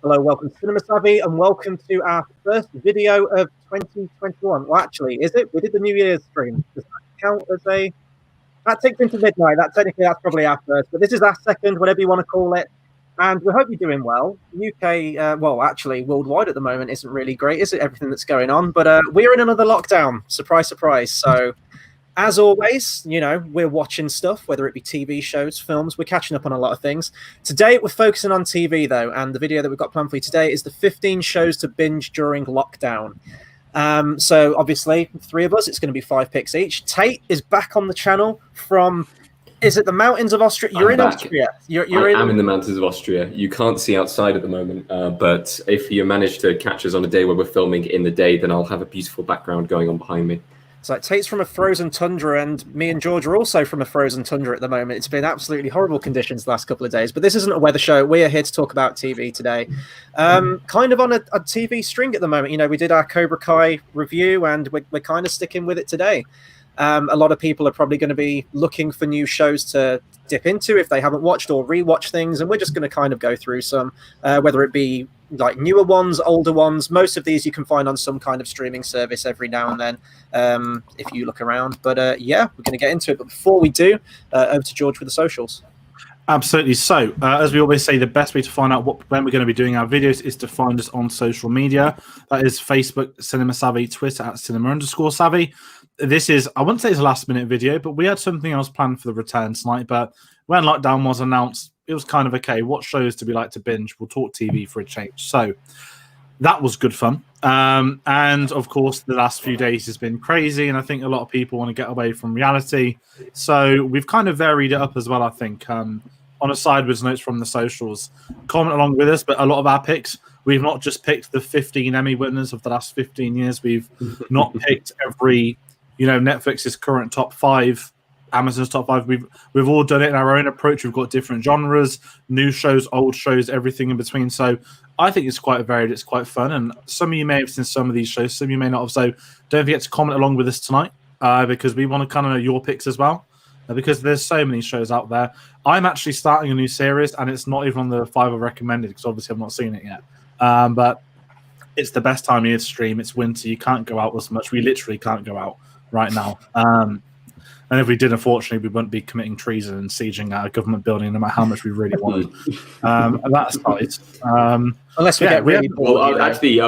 Hello, welcome to Cinema Savvy, and welcome to our first video of 2021. Well, actually, is it? We did the New Year's stream. Does that count as a... That takes into midnight. That's probably our first, but this is our second, whatever you want to call it. And we hope you're doing well. UK, well, actually, worldwide at the moment isn't really great, is it? Everything that's going on. But we're in another lockdown. Surprise, surprise. So... As always, we're watching stuff, whether it be TV shows, films. We're catching up on a lot of things. Today, we're focusing on TV, though, and the video that we've got planned for you today is the 15 shows to binge during lockdown. So, obviously, three of us, it's going to be 5 picks each. Tayte is back on the channel from... Is it the mountains of Austria? You're in Austria. I'm in the mountains of Austria. You can't see outside at the moment, but if you manage to catch us on a day where we're filming in the day, then I'll have a beautiful background going on behind me. So Tate's from a frozen tundra, and me and George are also from a frozen tundra at the moment. It's been absolutely horrible conditions the last couple of days, but this isn't a weather show. We are here to talk about TV today. Kind of on a TV string at the moment. We did our Cobra Kai review, and we're kind of sticking with it today. A lot of people are probably going to be looking for new shows to dip into if they haven't watched or rewatched things, and we're just going to kind of go through some, whether it be like newer ones, older ones. Most of these you can find on some kind of streaming service every now and then, if you look around. But yeah, we're going to get into it. But before we do, over to George with the socials. Absolutely. So, as we always say, the best way to find out when we're going to be doing our videos is to find us on social media. That is Facebook, Cinema Savvy, Twitter at cinema_savvy. This is, I wouldn't say it's a last-minute video, but we had something else planned for the return tonight. But when lockdown was announced, it was kind of, okay, what shows do we like to binge? We'll talk TV for a change. So that was good fun. And, of course, the last few days has been crazy, and I think a lot of people want to get away from reality. So we've kind of varied it up as well, I think. On a sideways notes from the socials, comment along with us, but a lot of our picks, we've not just picked the 15 Emmy winners of the last 15 years. We've not picked every... Netflix's current top 5, Amazon's top 5. We've all done it in our own approach. We've got different genres, new shows, old shows, everything in between. So I think it's quite varied. It's quite fun. And some of you may have seen some of these shows. Some of you may not have. So don't forget to comment along with us tonight, because we want to kind of know your picks as well, because there's so many shows out there. I'm actually starting a new series, and it's not even on the 5 I recommended, because obviously I've not seen it yet. But it's the best time of year to stream. It's winter. You can't go out as much. We literally can't go out right now. And if we did, unfortunately, we wouldn't be committing treason and sieging a government building, no matter how much we really wanted. That's nice. Unless we get really bored. Well, actually,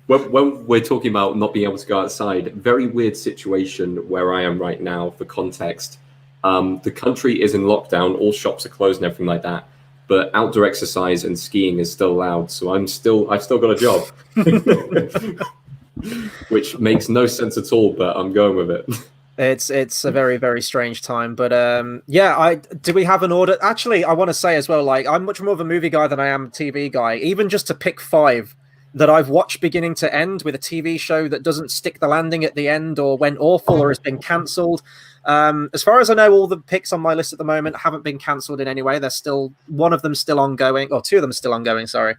when we're talking about not being able to go outside, very weird situation where I am right now, for context. The country is in lockdown, all shops are closed and everything like that, but outdoor exercise and skiing is still allowed, so I've still got a job. Which makes no sense at all, but I'm going with it. It's a very, very strange time, but yeah. Do we have an order? Actually, I want to say as well, like, I'm much more of a movie guy than I am a TV guy. Even just to pick 5 that I've watched beginning to end with a TV show that doesn't stick the landing at the end, or went awful, or has been cancelled. As far as I know, all the picks on my list at the moment haven't been cancelled in any way. They're still, one of them still ongoing, or 2 of them still ongoing. Sorry.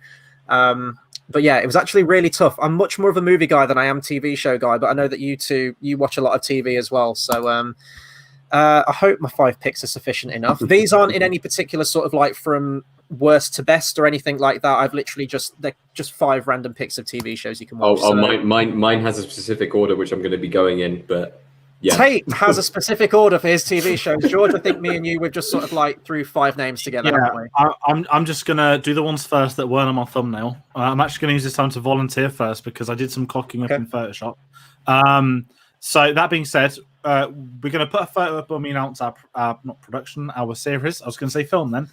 But yeah, it was actually really tough. I'm much more of a movie guy than I am TV show guy, but I know that you watch a lot of TV as well. So I hope my 5 picks are sufficient enough. These aren't in any particular sort of like from worst to best or anything like that. I've literally they're just 5 random picks of TV shows you can watch. Mine has a specific order which I'm going to be going in, but yeah. Tate has a specific order for his TV shows. George, I think me and you, we've just sort of like threw 5 names together. Yeah, I'm just going to do the ones first that weren't on my thumbnail. I'm actually going to use this time to volunteer first, because I did some cocking up in Photoshop. So that being said, we're going to put a photo up when we announce our not production, our series. I was going to say film then.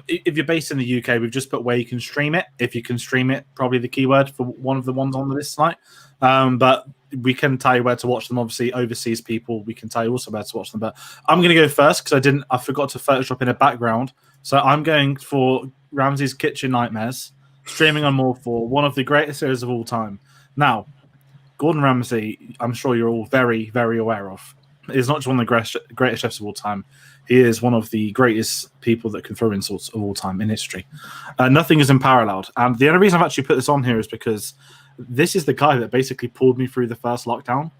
If you're based in the UK, we've just put where you can stream it. If you can stream it, probably the keyword for one of the ones on the list tonight. But we can tell you where to watch them. Obviously, overseas people, we can tell you also where to watch them. But I'm going to go first because I forgot to Photoshop in a background. So I'm going for Ramsays Kitchen Nightmares, streaming on More 4, one of the greatest series of all time. Now, Gordon Ramsay, I'm sure you're all very, very aware of, is not just one of the greatest chefs of all time. He is one of the greatest people that can throw insults of all time in history. Nothing is unparalleled. And the only reason I've actually put this on here is because this is the guy that basically pulled me through the first lockdown.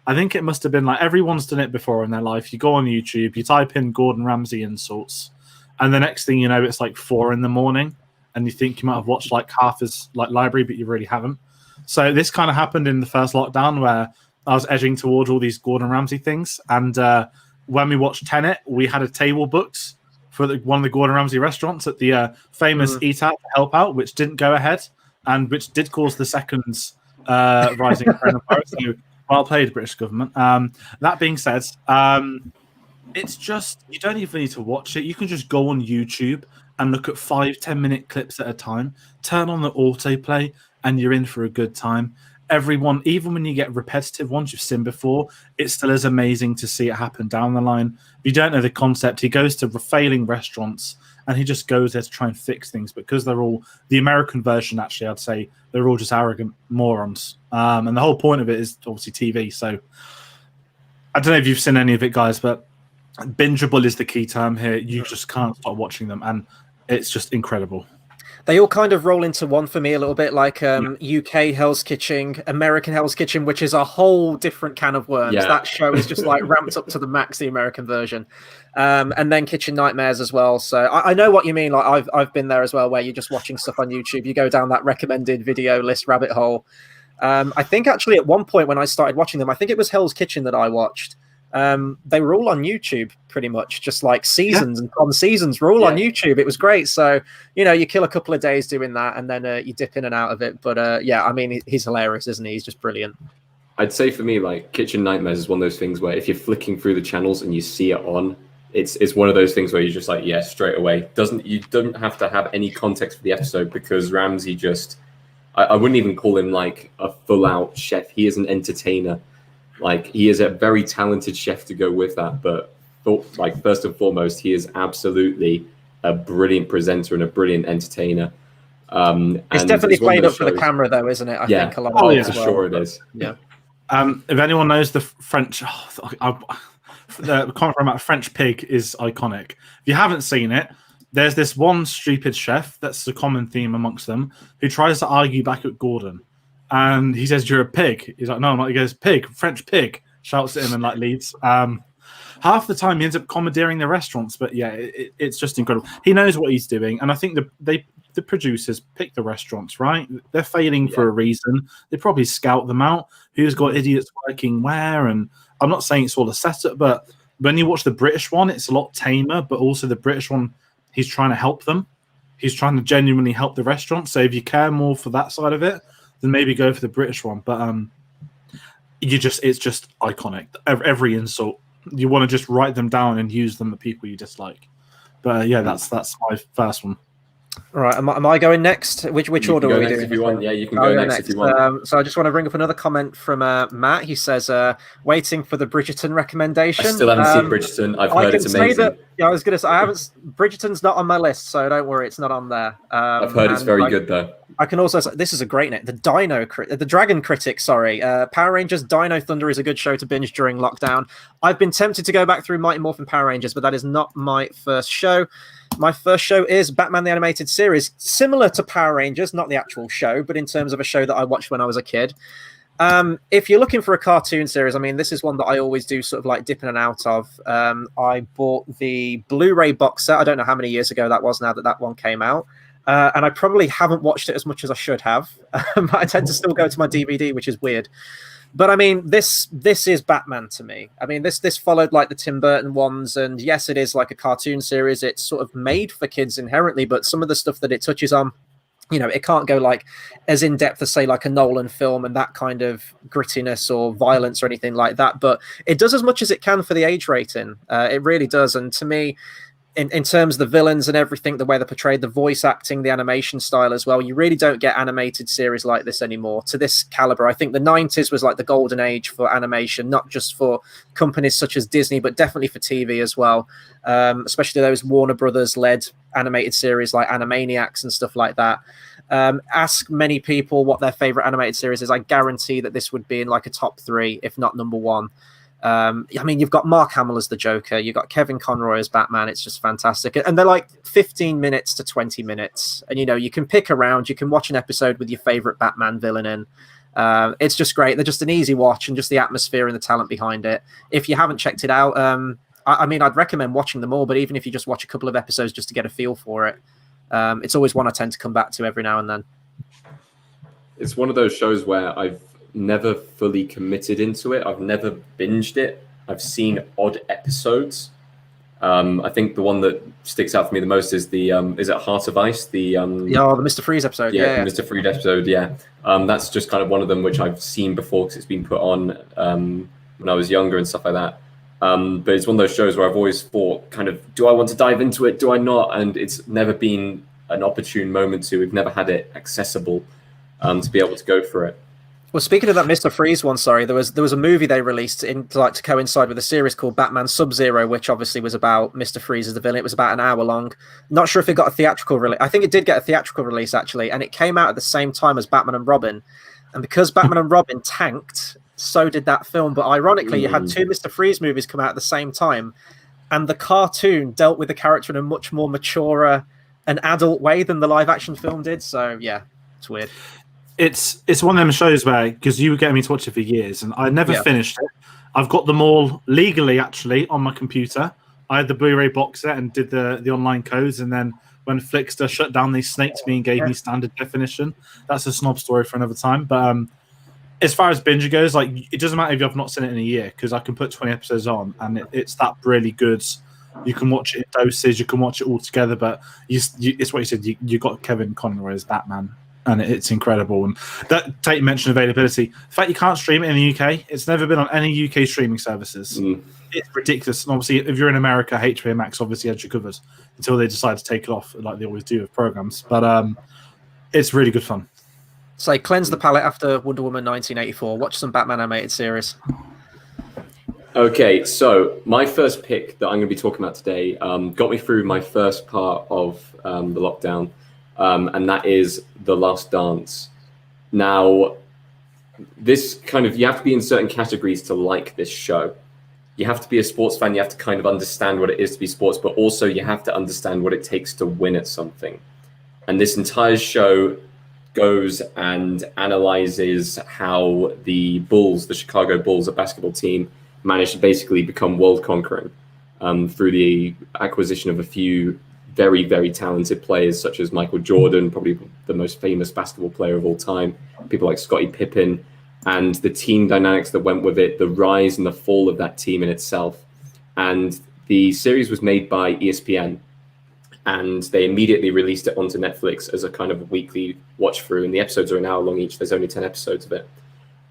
I think it must have been like everyone's done it before in their life. You go on YouTube, you type in Gordon Ramsay insults, and the next thing you know, it's like 4 a.m, and you think you might have watched like half his like library, but you really haven't. So this kind of happened in the first lockdown where I was edging towards all these Gordon Ramsay things, and when we watched Tenet, we had a table booked for one of the Gordon Ramsay restaurants at the famous Eat Out to Help Out, which didn't go ahead, and which did cause the second rising coronavirus. So well played, British government. That being said, it's just, you don't even need to watch it. You can just go on YouTube and look at 5-10 minute clips at a time, turn on the autoplay, and you're in for a good time. Everyone, even when you get repetitive ones you've seen before, it still is amazing to see it happen down the line. If you don't know the concept, he goes to failing restaurants and he just goes there to try and fix things, because they're all, the American version, actually, I'd say, they're all just arrogant morons. And the whole point of it is obviously TV. So I don't know if you've seen any of it, guys, but bingeable is the key term here. You just can't stop watching them, and it's just incredible. They all kind of roll into one for me a little bit, like UK Hell's Kitchen, American Hell's Kitchen, which is a whole different can of worms. Yeah. That show is just like ramped up to the max, the American version. And then Kitchen Nightmares as well. So I know what you mean. Like I've been there as well, where you're just watching stuff on YouTube. You go down that recommended video list rabbit hole. I think actually at one point when I started watching them, I think it was Hell's Kitchen that I watched. They were all on YouTube pretty much, just like seasons and seasons were all on YouTube. It was great. So, you kill a couple of days doing that, and then you dip in and out of it. But I mean, he's hilarious, isn't he? He's just brilliant. I'd say for me, like Kitchen Nightmares is one of those things where if you're flicking through the channels and you see it on, it's one of those things where you're just like, yeah, straight away. You don't have to have any context for the episode, because Ramsay just, I wouldn't even call him like a full out chef. He is an entertainer. Like, he is a very talented chef to go with that, but first and foremost, he is absolutely a brilliant presenter and a brilliant entertainer. It's definitely played up for the camera, though, isn't it? I think a lot. Oh, yeah, for sure it is. Yeah. If anyone knows the French, the comment about French pig is iconic. If you haven't seen it, there's this one stupid chef that's the common theme amongst them, who tries to argue back at Gordon. And he says, "You're a pig." He's like, "No, I'm not." He goes, "Pig, French pig." Shouts at him and like leaves. Half the time he ends up commandeering the restaurants, but yeah, it's just incredible. He knows what he's doing, and I think the producers pick the restaurants, right? They're failing for a reason. They probably scout them out. Who's got idiots working where? And I'm not saying it's all a setup, but when you watch the British one, it's a lot tamer. But also the British one, he's trying to help them. He's trying to genuinely help the restaurant. So if you care more for that side of it, then maybe go for the British one. But it's just iconic. Every insult, you want to just write them down and use them at people you dislike. But that's my first one. All right, am I going next? Which order are we doing? If you want, you can go next if you want. So I just want to bring up another comment from Matt. He says, waiting for the Bridgerton recommendation. I still haven't seen Bridgerton. I've heard it's amazing. I was going to say, I haven't. Bridgerton's not on my list, so don't worry, it's not on there. I've heard it's very good, though. I can also say, this is a great name. The Dragon Critic, sorry. Power Rangers Dino Thunder is a good show to binge during lockdown. I've been tempted to go back through Mighty Morphin Power Rangers, but that is not my first show. My first show is Batman the Animated Series, similar to Power Rangers, not the actual show, but in terms of a show that I watched when I was a kid. If you're looking for a cartoon series, I mean, this is one that I always do sort of like dip in and out of. I bought the Blu-ray box set. I don't know how many years ago that was now that one came out. And I probably haven't watched it as much as I should have. I tend to still go to my DVD, which is weird. But I mean, this is Batman to me. I mean, this followed like the Tim Burton ones, and yes, it is like a cartoon series. It's sort of made for kids inherently, but some of the stuff that it touches on, it can't go like as in depth as say like a Nolan film and that kind of grittiness or violence or anything like that. But it does as much as it can for the age rating. It really does. And to me, in terms of the villains and everything, the way they're portrayed, the voice acting, the animation style as well, you really don't get animated series like this anymore to this caliber. I think the 90s was like the golden age for animation, not just for companies such as Disney, but definitely for TV as well, especially those Warner Brothers-led animated series like Animaniacs and stuff like that. Ask many people what their favorite animated series is. I guarantee that this would be in like a top 3, if not number 1. I mean, you've got Mark Hamill as the Joker, you've got Kevin Conroy as Batman. It's just fantastic, and they're like 15 minutes to 20 minutes, and you can pick around, you can watch an episode with your favorite Batman villain in. It's just great. They're just an easy watch, and just the atmosphere and the talent behind it. If you haven't checked it out, I mean, I'd recommend watching them all, but even if you just watch a couple of episodes just to get a feel for it, It's always one I tend to come back to every now and then. It's one of those shows where I've never fully committed into it. I've never binged it. I've seen odd episodes. I think the one that sticks out for me the most is the is it Heart of Ice? The Mr. Freeze episode. Yeah, the Mr. Freeze episode. Yeah, that's just kind of one of them which I've seen before because it's been put on when I was younger and stuff like that. But it's one of those shows where I've always thought, kind of, do I want to dive into it? Do I not? And it's never been an opportune moment to. We've never had it accessible to be able to go for it. Well, speaking of that Mr. Freeze one, sorry, there was a movie they released to coincide with a series called Batman Sub-Zero, which obviously was about Mr. Freeze as the villain. It was about an hour long. Not sure if it got a theatrical release. I think it did get a theatrical release, actually, and it came out at the same time as Batman and Robin. And because Batman and Robin tanked, so did that film. But ironically, you had two Mr. Freeze movies come out at the same time, and the cartoon dealt with the character in a much more mature and adult way than the live-action film did. So, yeah, it's weird. It's one of them shows where, because you were getting me to watch it for years, and I never finished it. I've got them all legally, actually, on my computer. I had the Blu-ray box set and did the online codes, and then when Flickster shut down, they snaked me and gave me standard definition. That's a snob story for another time. But as far as Binge goes, like, it doesn't matter if you've not seen it in a year, because I can put 20 episodes on, and it's that really good. You can watch it in doses, you can watch it all together, but it's what you said. You got Kevin Conroy as Batman. And it's incredible. And that Tate mentioned availability. The fact you can't stream it in the UK, it's never been on any UK streaming services. It's ridiculous. And obviously, if you're in America, HBO Max obviously has you covered until they decide to take it off, like they always do with programs. But it's really good fun. So cleanse the palate after Wonder Woman 1984. Watch some Batman animated series. Okay, so my first pick that I'm going to be talking about today got me through my first part of the lockdown. And that is The Last Dance. Now, this kind of, you have to be in certain categories to like this show. You have to be a sports fan, you have to kind of understand what it is to be sports, but also you have to understand what it takes to win at something. And this entire show goes and analyzes how the Bulls, the Chicago Bulls, a basketball team, managed to basically become world conquering through the acquisition of a few very, very talented players such as Michael Jordan, probably the most famous basketball player of all time, people like Scottie Pippen, and the team dynamics that went with it, the rise and the fall of that team in itself. And the series was made by ESPN, and they immediately released it onto Netflix as a kind of weekly watch through, and the episodes are an hour long each. There's only 10 episodes of it.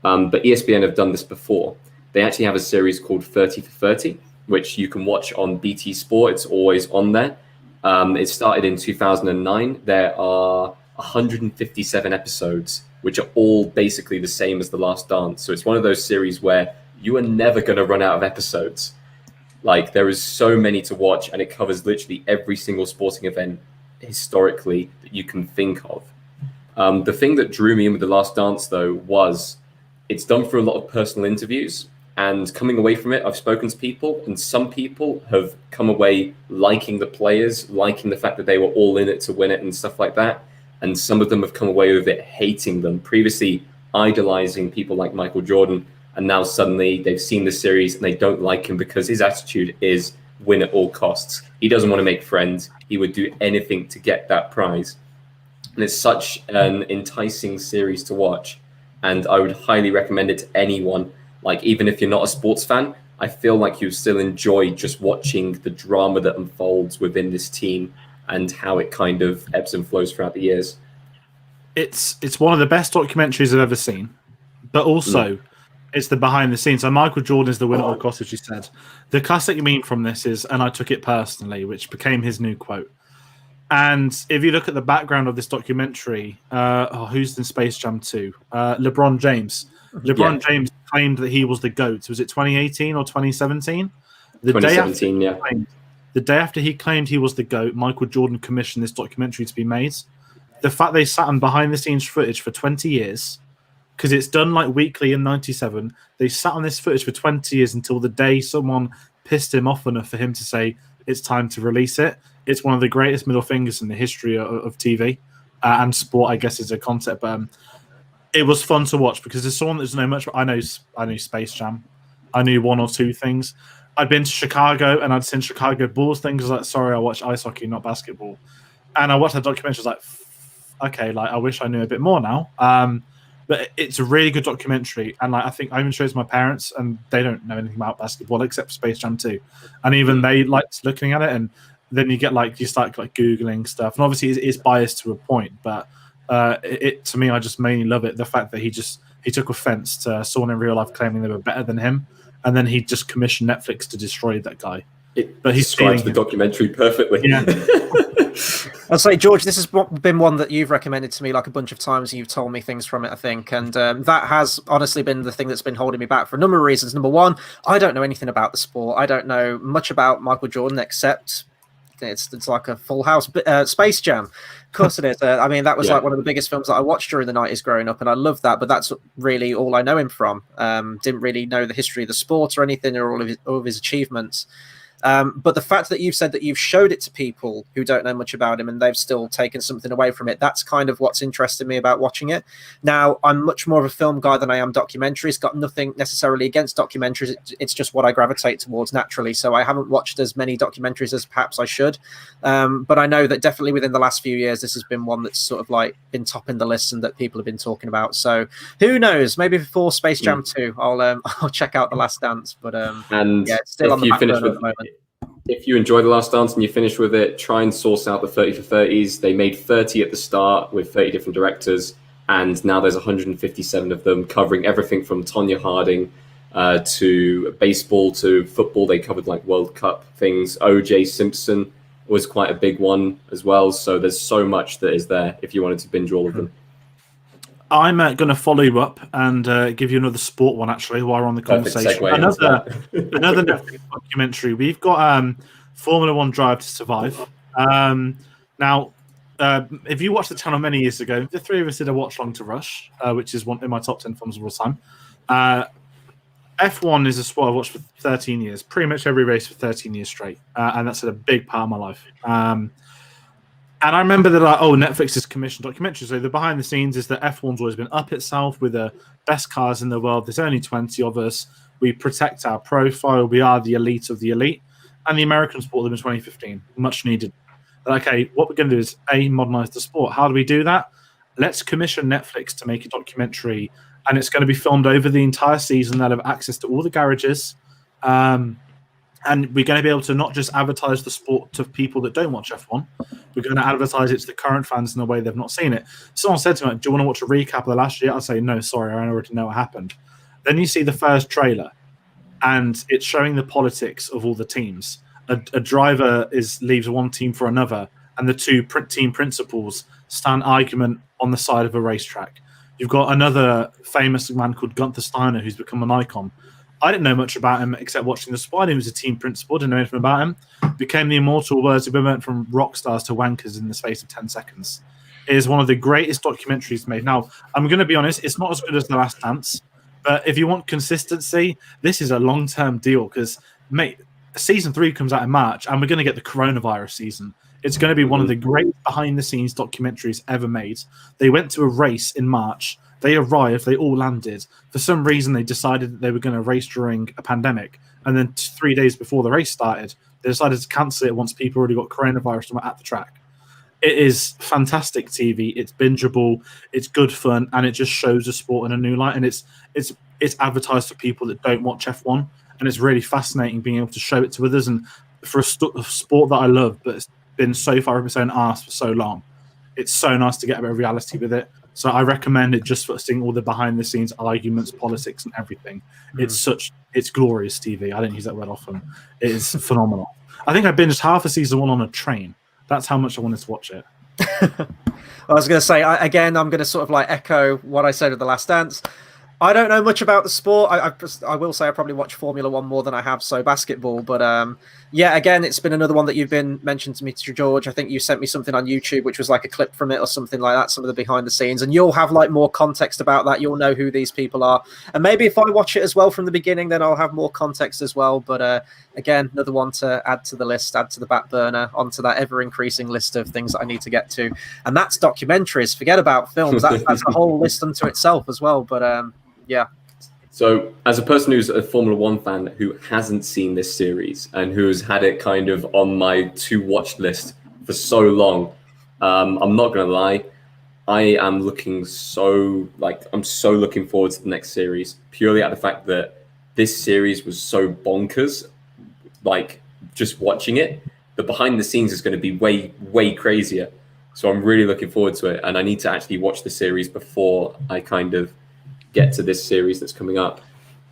But ESPN have done this before. They actually have a series called 30 for 30, which you can watch on BT Sport. It's always on there. It started in 2009. There are 157 episodes, which are all basically the same as The Last Dance. So it's one of those series where you are never going to run out of episodes. Like, there is so many to watch, and it covers literally every single sporting event historically that you can think of. The thing that drew me in with The Last Dance, though, was it's done through a lot of personal interviews. And coming away from it, I've spoken to people, and some people have come away liking the players, liking the fact that they were all in it to win it and stuff like that. And some of them have come away with it hating them, previously idolizing people like Michael Jordan. And now suddenly they've seen the series and they don't like him because his attitude is win at all costs. He doesn't want to make friends. He would do anything to get that prize. And it's such an enticing series to watch. And I would highly recommend it to anyone. Like, even if you're not a sports fan, I feel like you still enjoy just watching the drama that unfolds within this team and how it kind of ebbs and flows throughout the years. It's one of the best documentaries I've ever seen, but also it's the behind the scenes. So Michael Jordan is the winner of course, as you said. The classic meme from this is, and I took it personally, which became his new quote. And if you look at the background of this documentary, who's in Space Jam 2? LeBron James. James claimed that he was the GOAT. Was it 2018 or 2017? 2017, The day after he claimed he was the GOAT, Michael Jordan commissioned this documentary to be made. The fact they sat on behind-the-scenes footage for 20 years, because it's done like weekly in 97, they sat on this footage for 20 years until the day someone pissed him off enough for him to say, it's time to release it. It's one of the greatest middle fingers in the history of TV and sport, I guess, is a concept. But it was fun to watch because there's someone that doesn't know much. I knew Space Jam. I knew one or two things. I'd been to Chicago and I'd seen Chicago Bulls things. Like, sorry, I watch ice hockey, not basketball. And I watched that documentary. I was like, okay, like I wish I knew a bit more now. But it's a really good documentary, and like I think I even showed it to my parents, and they don't know anything about basketball except Space Jam 2, and even they liked looking at it. And then you start like googling stuff, and obviously it's biased to a point, but it to me, I just mainly love it. The fact that he took offense to someone in real life claiming they were better than him, and then he just commissioned Netflix to destroy that guy. But he describes the documentary perfectly. Yeah. I'll say, George, this has been one that you've recommended to me like a bunch of times. You've told me things from it, I think. And that has honestly been the thing that's been holding me back for a number of reasons. Number one, I don't know anything about the sport. I don't know much about Michael Jordan, except it's like a Full House. Space Jam. Of course it is. I mean, that was like one of the biggest films that I watched during the 90s growing up, and I loved that. But that's really all I know him from. Didn't really know the history of the sport or anything, or all of his achievements. But the fact that you've said that you've showed it to people who don't know much about him and they've still taken something away from it, that's kind of what's interested me about watching it. Now, I'm much more of a film guy than I am documentaries. Got nothing necessarily against documentaries. It's just what I gravitate towards naturally. So I haven't watched as many documentaries as perhaps I should. But I know that definitely within the last few years, this has been one that's sort of like been topping the list and that people have been talking about. So who knows? Maybe before Space Jam 2, I'll check out The Last Dance. But it's still on the back burner at the moment. If you enjoy The Last Dance and you finish with it, try and source out the 30 for 30s. They made 30 at the start with 30 different directors, and now there's 157 of them covering everything from Tonya Harding to baseball to football. They covered like World Cup things. O.J. Simpson was quite a big one as well. So there's so much that is there if you wanted to binge all of them. I'm going to follow you up and give you another sport one, actually, while we're on the conversation. Another Netflix documentary. We've got Formula One Drive to Survive. Now, if you watched the channel many years ago, the three of us did a watch long to Rush, which is one in my top 10 films of all time. F1 is a sport I've watched for 13 years, pretty much every race for 13 years straight, and that's a big part of my life. And I remember that, Netflix has commissioned documentaries. So the behind the scenes is that F1's always been up itself with the best cars in the world. There's only 20 of us. We protect our profile. We are the elite of the elite. And the Americans bought them in 2015. Much needed. Okay, what we're going to do is, modernize the sport. How do we do that? Let's commission Netflix to make a documentary. And it's going to be filmed over the entire season. They'll have access to all the garages. And we're going to be able to not just advertise the sport to people that don't watch F1. We're going to advertise it to the current fans in a way they've not seen it. Someone said to me, do you want to watch a recap of the last year? I'd say, no, sorry, I already know what happened. Then you see the first trailer, and it's showing the politics of all the teams. A driver leaves one team for another, and the two team principals stand argument on the side of a racetrack. You've got another famous man called Gunther Steiner who's become an icon. I didn't know much about him except watching The Spider. He was a team principal, didn't know anything about him. Became the immortal words. We went from rock stars to wankers in the space of 10 seconds. It is one of the greatest documentaries made. Now, I'm going to be honest, it's not as good as The Last Dance, but if you want consistency, this is a long-term deal because, mate, season 3 comes out in March, and we're going to get the coronavirus season. It's going to be one of the great behind-the-scenes documentaries ever made. They went to a race in March. They arrived, they all landed. For some reason, they decided that they were going to race during a pandemic. And then 3 days before the race started, they decided to cancel it once people already got coronavirus and were at the track. It is fantastic TV. It's bingeable. It's good fun. And it just shows the sport in a new light. And it's advertised to people that don't watch F1. And it's really fascinating being able to show it to others. And for a sport that I love, but it's been so far up its own arse for so long, it's so nice to get a bit of reality with it. So I recommend it just for seeing all the behind-the-scenes arguments, politics, and everything. It's glorious TV. I don't use that word often. It is phenomenal. I think I binged half of season 1 on a train. That's how much I wanted to watch it. I was going to say, I'm going to sort of like echo what I said of The Last Dance. I don't know much about the sport. I will say I probably watch Formula One more than I have basketball. But again, it's been another one that you've been mentioned to me, George. I think you sent me something on YouTube, which was like a clip from it or something like that, some of the behind the scenes. And you'll have like more context about that. You'll know who these people are. And maybe if I watch it as well from the beginning, then I'll have more context as well. But again, another one to add to the list, add to the back burner, onto that ever-increasing list of things that I need to get to. And that's documentaries. Forget about films. That's a whole list unto itself as well. But yeah. So as a person who's a Formula One fan who hasn't seen this series and who's had it kind of on my to-watch list for so long, I'm not gonna lie, I am looking I'm so looking forward to the next series, purely at the fact that this series was so bonkers. Like, just watching it, the behind the scenes is going to be way crazier. So I'm really looking forward to it, and I need to actually watch the series before I kind of get to this series that's coming up.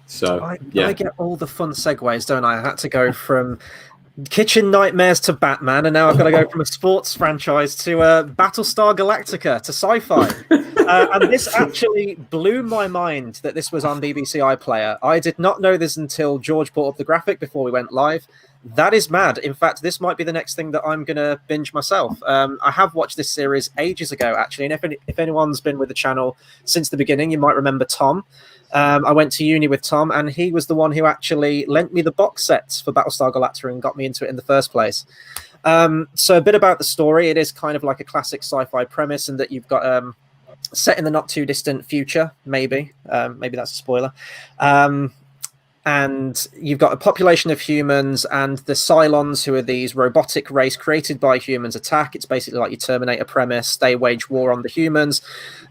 So I yeah, get all the fun segues, don't I? I had to go from kitchen nightmares to Batman, and now I've got to go from a sports franchise to Battlestar Galactica to sci-fi. And this actually blew my mind that this was on BBC iPlayer. I did not know this until George brought up the graphic before we went live. That is mad. In fact, this might be the next thing that I'm going to binge myself. I have watched this series ages ago, actually, and if anyone's been with the channel since the beginning, you might remember Tom. I went to uni with Tom, and he was the one who actually lent me the box sets for Battlestar Galactica and got me into it in the first place. So a bit about the story. It is kind of like a classic sci-fi premise, in that you've got set in the not too distant future, maybe that's a spoiler. And you've got a population of humans, and the Cylons, who are these robotic race created by humans, attack. It's basically like your Terminator premise. They wage war on the humans.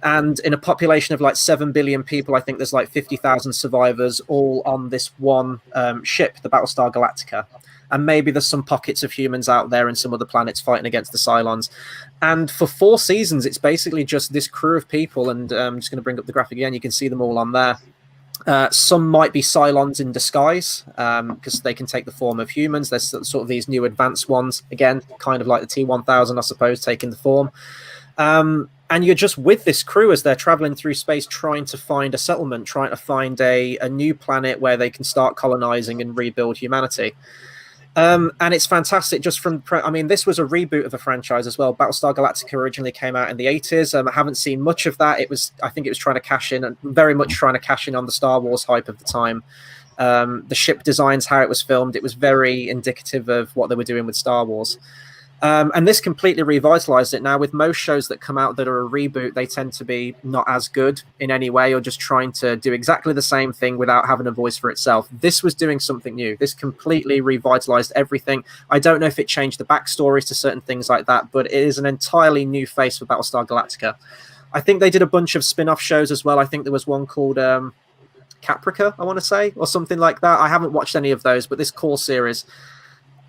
And in a population of like 7 billion people, I think there's like 50,000 survivors, all on this one ship, the Battlestar Galactica. And maybe there's some pockets of humans out there in some other planets fighting against the Cylons. And for 4 seasons, it's basically just this crew of people. And I'm just going to bring up the graphic again. You can see them all on there. Some might be Cylons in disguise, because they can take the form of humans. There's sort of these new advanced ones, again, kind of like the T-1000, I suppose, taking the form. And you're just with this crew as they're traveling through space, trying to find a settlement, trying to find a new planet where they can start colonizing and rebuild humanity. And it's fantastic just from, this was a reboot of a franchise as well. Battlestar Galactica originally came out in the 80s. I haven't seen much of that. I think it was trying to cash in, and very much trying to cash in on the Star Wars hype of the time. The ship designs, how it was filmed, it was very indicative of what they were doing with Star Wars. And this completely revitalized it. Now, with most shows that come out that are a reboot, they tend to be not as good in any way, or just trying to do exactly the same thing without having a voice for itself. This was doing something new. This completely revitalized everything. I don't know if it changed the backstories to certain things like that, but it is an entirely new face for Battlestar Galactica. I think they did a bunch of spin-off shows as well. I think there was one called Caprica, I want to say, or something like that. I haven't watched any of those, but this core series,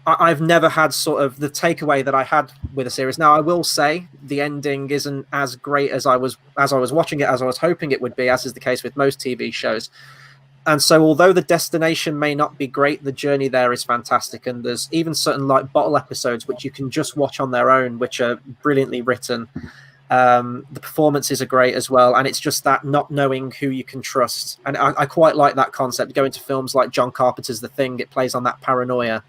I've never had sort of the takeaway that I had with a series. Now, I will say the ending isn't as great as I was watching it, as I was hoping it would be, as is the case with most TV shows. And so, although the destination may not be great, the journey there is fantastic. And there's even certain like bottle episodes which you can just watch on their own, which are brilliantly written. The performances are great as well, and it's just that not knowing who you can trust. And I quite like that concept. Going to films like John Carpenter's The Thing, it plays on that paranoia.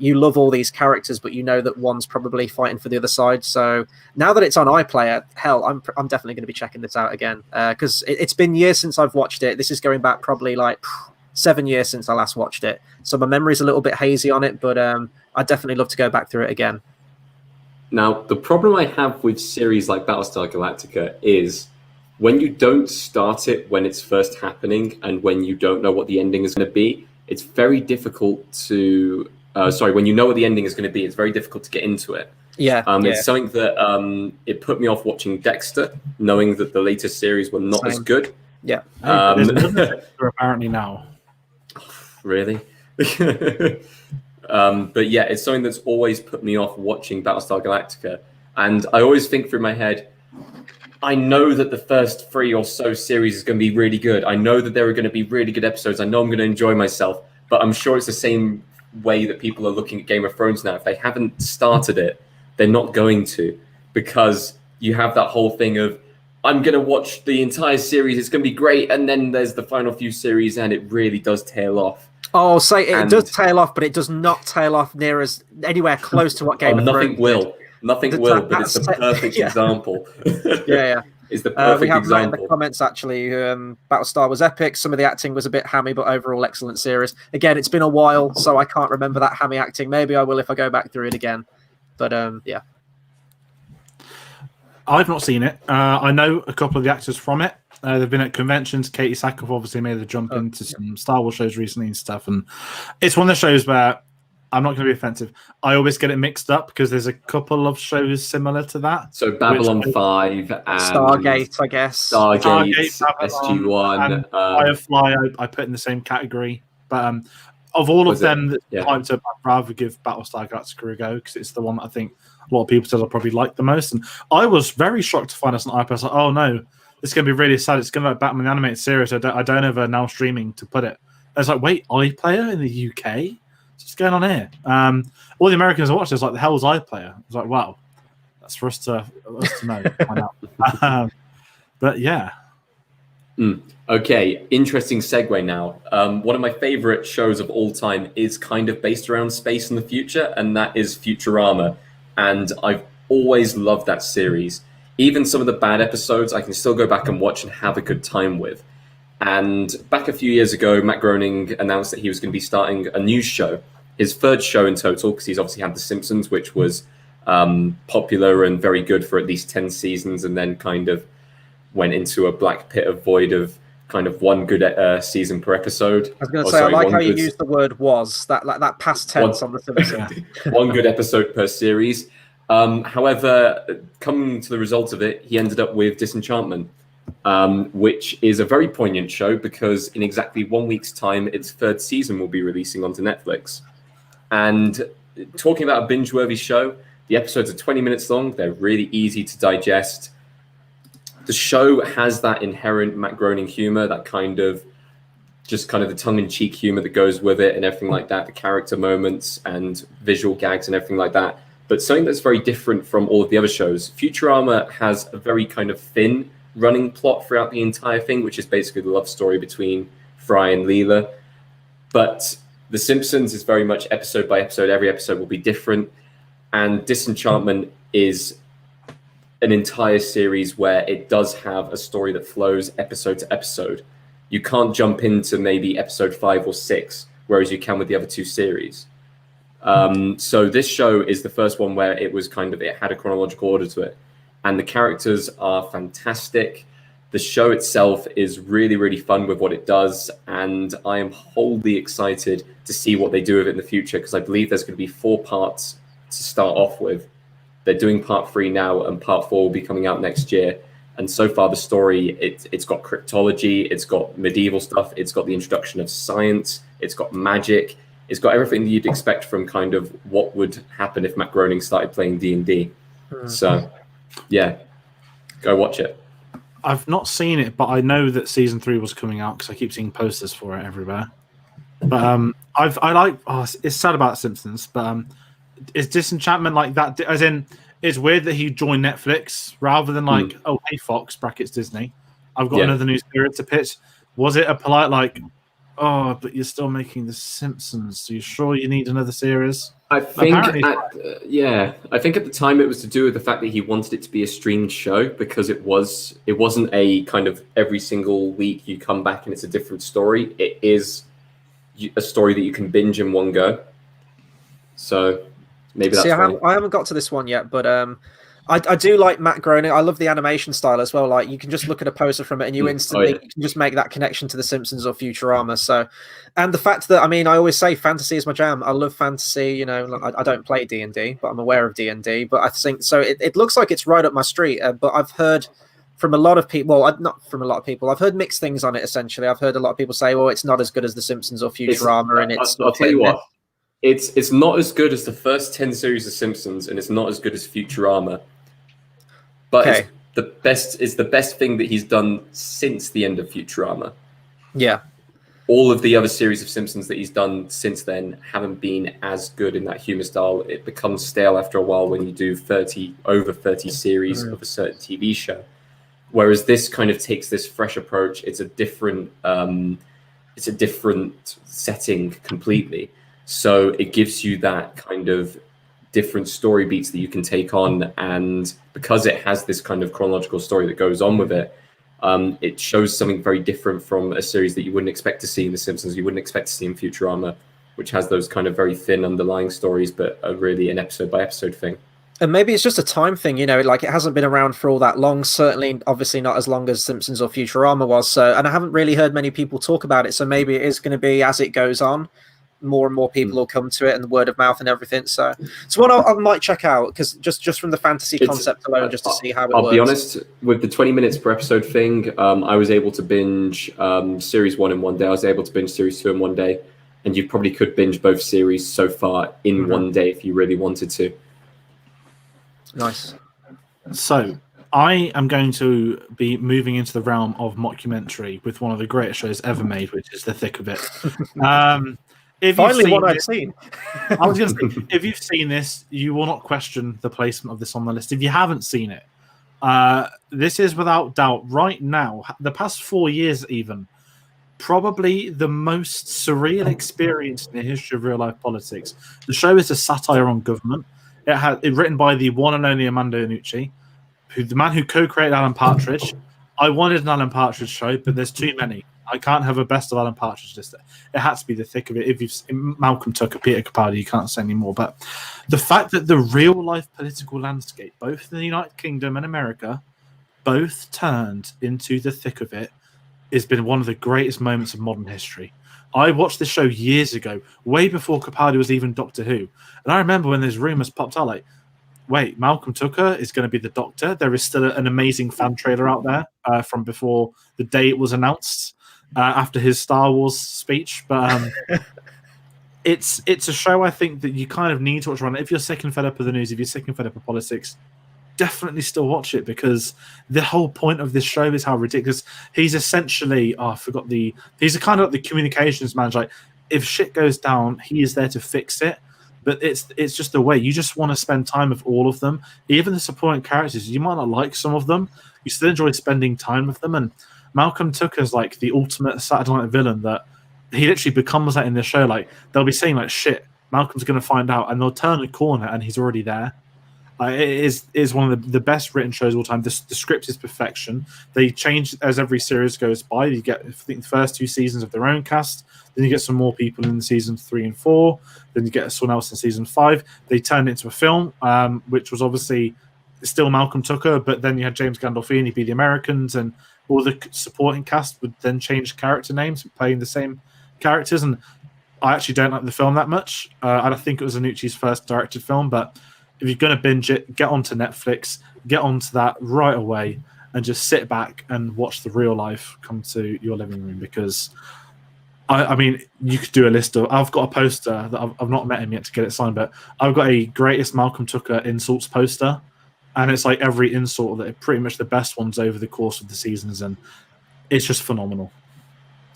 You love all these characters, but you know that one's probably fighting for the other side. So now that it's on iPlayer, hell, I'm definitely going to be checking this out again, because it's been years since I've watched it. This is going back probably like 7 years since I last watched it. So my memory's a little bit hazy on it, but I'd definitely love to go back through it again. Now, the problem I have with series like Battlestar Galactica is when you don't start it when it's first happening, and when you don't know what the ending is going to be, it's very difficult to... when you know what the ending is going to be, it's very difficult to get into it. Yeah. It's something that it put me off watching Dexter, knowing that the latest series were not as good. Yeah. There's another Dexter apparently now. Really? But yeah, it's something that's always put me off watching Battlestar Galactica. And I always think through my head, I know that the first 3 or so series is going to be really good. I know that there are going to be really good episodes. I know I'm going to enjoy myself. But I'm sure it's the same way that people are looking at Game of Thrones now. If they haven't started it, they're not going to, because you have that whole thing of, I'm going to watch the entire series, it's going to be great, and then there's the final few series and it really does tail off. Oh, say it does tail off, but it does not tail off near as anywhere close to what Game of Thrones did. Nothing will, but it's the perfect example. Yeah. It's the perfect we have example. in the comments, actually, Battlestar was epic. Some of the acting was a bit hammy, but overall excellent series. Again, it's been a while, so I can't remember that hammy acting. Maybe I will if I go back through it again. But yeah. I've not seen it. I know a couple of the actors from it. They've been at conventions. Katie Sackhoff obviously made the jump into some Star Wars shows recently and stuff. And it's one of the shows where I'm not going to be offensive. I always get it mixed up because there's a couple of shows similar to that. So Babylon 5 and Stargate, I guess. Stargate, Babylon, SG1, and Firefly, I put in the same category. But of all of them that hyped up, I'd rather give Battlestar Galactica a go because it's the one that I think a lot of people said I'll probably like the most. And I was very shocked to find us on iPad. I was like, oh no, this is going to be really sad. It's going to be like Batman the Animated Series. I don't have a now streaming to put it. I was like, wait, iPlayer in the UK? What's going on here? All the Americans I watched, it was like, the hell's iPlayer? I was like, wow, that's for us to know. Find out. But yeah. Okay, interesting segue now. One of my favorite shows of all time is kind of based around space in the future, and that is Futurama. And I've always loved that series. Even some of the bad episodes, I can still go back and watch and have a good time with. And back a few years ago, Matt Groening announced that he was going to be starting a news show, his third show in total, because he's obviously had The Simpsons, which was popular and very good for at least 10 seasons, and then kind of went into a black pit of void of kind of one good season per episode. I was going to say, I like how you used the word "was," that past tense on The Simpsons. One good episode per series. However, coming to the result of it, he ended up with Disenchantment, which is a very poignant show because in exactly 1 week's time, its third season will be releasing onto Netflix. And talking about a binge-worthy show, the episodes are 20 minutes long. They're really easy to digest. The show has that inherent Matt Groening humor, that kind of the tongue-in-cheek humor that goes with it and everything like that, the character moments and visual gags and everything like that. But something that's very different from all of the other shows. Futurama has a very kind of thin running plot throughout the entire thing, which is basically the love story between Fry and Leela. But The Simpsons is very much episode by episode. Every episode will be different. And Disenchantment is an entire series where it does have a story that flows episode to episode. You can't jump into maybe episode 5 or 6, whereas you can with the other two series. So this show is the first one where it had a chronological order to it. And the characters are fantastic. The show itself is really, really fun with what it does. And I am wholly excited to see what they do with it in the future, because I believe there's going to be 4 parts to start off with. They're doing part 3 now, and part 4 will be coming out next year. And so far, the story, it's got cryptology, it's got medieval stuff, it's got the introduction of science, it's got magic, it's got everything that you'd expect from kind of what would happen if Matt Groening started playing D&D. So, yeah, go watch it. I've not seen it, but I know that season 3 was coming out because I keep seeing posters for it everywhere. But it's sad about Simpsons, but is Disenchantment like that? As in, it's weird that he joined Netflix rather than like, oh, hey, Fox, brackets Disney, I've got another new series to pitch. Was it a polite like, oh, but you're still making The Simpsons, so you sure you need another series? I think at the time it was to do with the fact that he wanted it to be a streamed show, because it wasn't a kind of every single week you come back and it's a different story. It is a story that you can binge in one go. So maybe that's I haven't got to this one yet, but I do like Matt Groening. I love the animation style as well. Like, you can just look at a poster from it and you instantly you can just make that connection to The Simpsons or Futurama. So, and the fact that, I always say fantasy is my jam. I love fantasy. You know, I don't play D&D, but I'm aware of D&D. But I think so. It looks like it's right up my street. But I've heard from a lot of people. Well, not from a lot of people. I've heard mixed things on it. Essentially, I've heard a lot of people say, "Well, it's not as good as The Simpsons or Futurama," I'll tell you what. It's not as good as the first 10 series of Simpsons, and it's not as good as Futurama. But it's the best thing that he's done since the end of Futurama. Yeah. All of the other series of Simpsons that he's done since then haven't been as good in that humor style. It becomes stale after a while when you do over 30 series of a certain TV show. Whereas this kind of takes this fresh approach. It's a different setting completely. So it gives you that kind of different story beats that you can take on, and because it has this kind of chronological story that goes on with it, it shows something very different from a series that you wouldn't expect to see in The Simpsons, you wouldn't expect to see in Futurama, which has those kind of very thin underlying stories, but are really an episode by episode thing. And maybe it's just a time thing, you know, like it hasn't been around for all that long, certainly obviously not as long as Simpsons or Futurama was. So, and I haven't really heard many people talk about it, so maybe it is going to be as it goes on. more and more people will come to it, and the word of mouth and everything. So it's one I might check out, because just from the fantasy concept alone, just to see how it works. I'll be honest, with the 20 minutes per episode thing, I was able to binge series 1 in one day. I was able to binge series 2 in one day, and you probably could binge both series so far in one day if you really wanted to. Nice. So I am going to be moving into the realm of mockumentary with one of the greatest shows ever made, which is The Thick of It. Finally, one I've seen. I was going to say, if you've seen this, you will not question the placement of this on the list. If you haven't seen it, this is without doubt, right now, the past 4 years even, probably the most surreal experience in the history of real-life politics. The show is a satire on government. It's written by the one and only Armando Iannucci, the man who co-created Alan Partridge. I wanted an Alan Partridge show, but there's too many. I can't have a best of Alan Partridge list. It had to be The Thick of It. If you've seen Malcolm Tucker, Peter Capaldi, you can't say any more. But the fact that the real-life political landscape, both in the United Kingdom and America, both turned into The Thick of It, has been one of the greatest moments of modern history. I watched this show years ago, way before Capaldi was even Doctor Who. And I remember when those rumours popped out, like, wait, Malcolm Tucker is going to be the Doctor. There is still an amazing fan trailer out there from before the day it was announced, after his Star Wars speech. But it's a show I think that you kind of need to watch around. If you're sick and fed up of the news, if you're sick and fed up of politics, definitely still watch it, because the whole point of this show is how ridiculous. He's essentially, he's a kind of like the communications manager. Like, if shit goes down, he is there to fix it. But it's just the way you just want to spend time with all of them, even the supporting characters. You might not like some of them, you still enjoy spending time with them. And Malcolm Tucker's like the ultimate Saturday Night villain, that he literally becomes that in the show. Like, they'll be saying like, shit, Malcolm's going to find out, and they'll turn a corner and he's already there. It is one of the best written shows of all time. The script is perfection. They change as every series goes by. You get, I think, the first 2 seasons of their own cast. Then you get some more people in seasons 3 and 4. Then you get someone else in season 5. They turned it into a film, which was obviously still Malcolm Tucker, but then you had James Gandolfini be the Americans, and all the supporting cast would then change character names, playing the same characters. And I actually don't like the film that much. I don't think it was Iannucci's first directed film, but if you're going to binge it, get onto Netflix, get onto that right away, and just sit back and watch the real life come to your living room. Because, I mean, you could do a list of... I've got a poster that I've not met him yet to get it signed, but I've got a greatest Malcolm Tucker insults poster, and it's like every insult, that pretty much the best ones over the course of the seasons, and it's just phenomenal.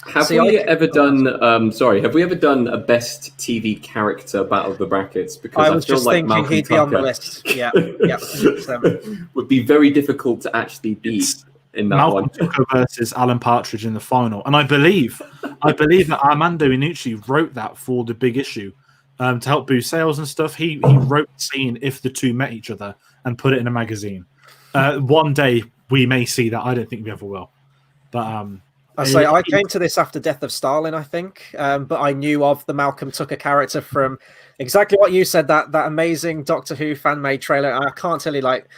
Have we ever done a best TV character battle of the brackets? Because I was just thinking Malcolm he'd be on the list. Yeah, yeah, 100%. Would be very difficult to actually beat in that Malcolm one. Tucker versus Alan Partridge in the final, and I believe that Armando Iannucci wrote that for the big issue, to help boost sales and stuff. He wrote the scene if the two met each other and put it in a magazine. One day we may see that. I don't think we ever will, but I came to this after Death of Stalin, I think, but I knew of the Malcolm Tucker character from exactly what you said, that amazing Doctor Who fan-made trailer. I can't tell you, like,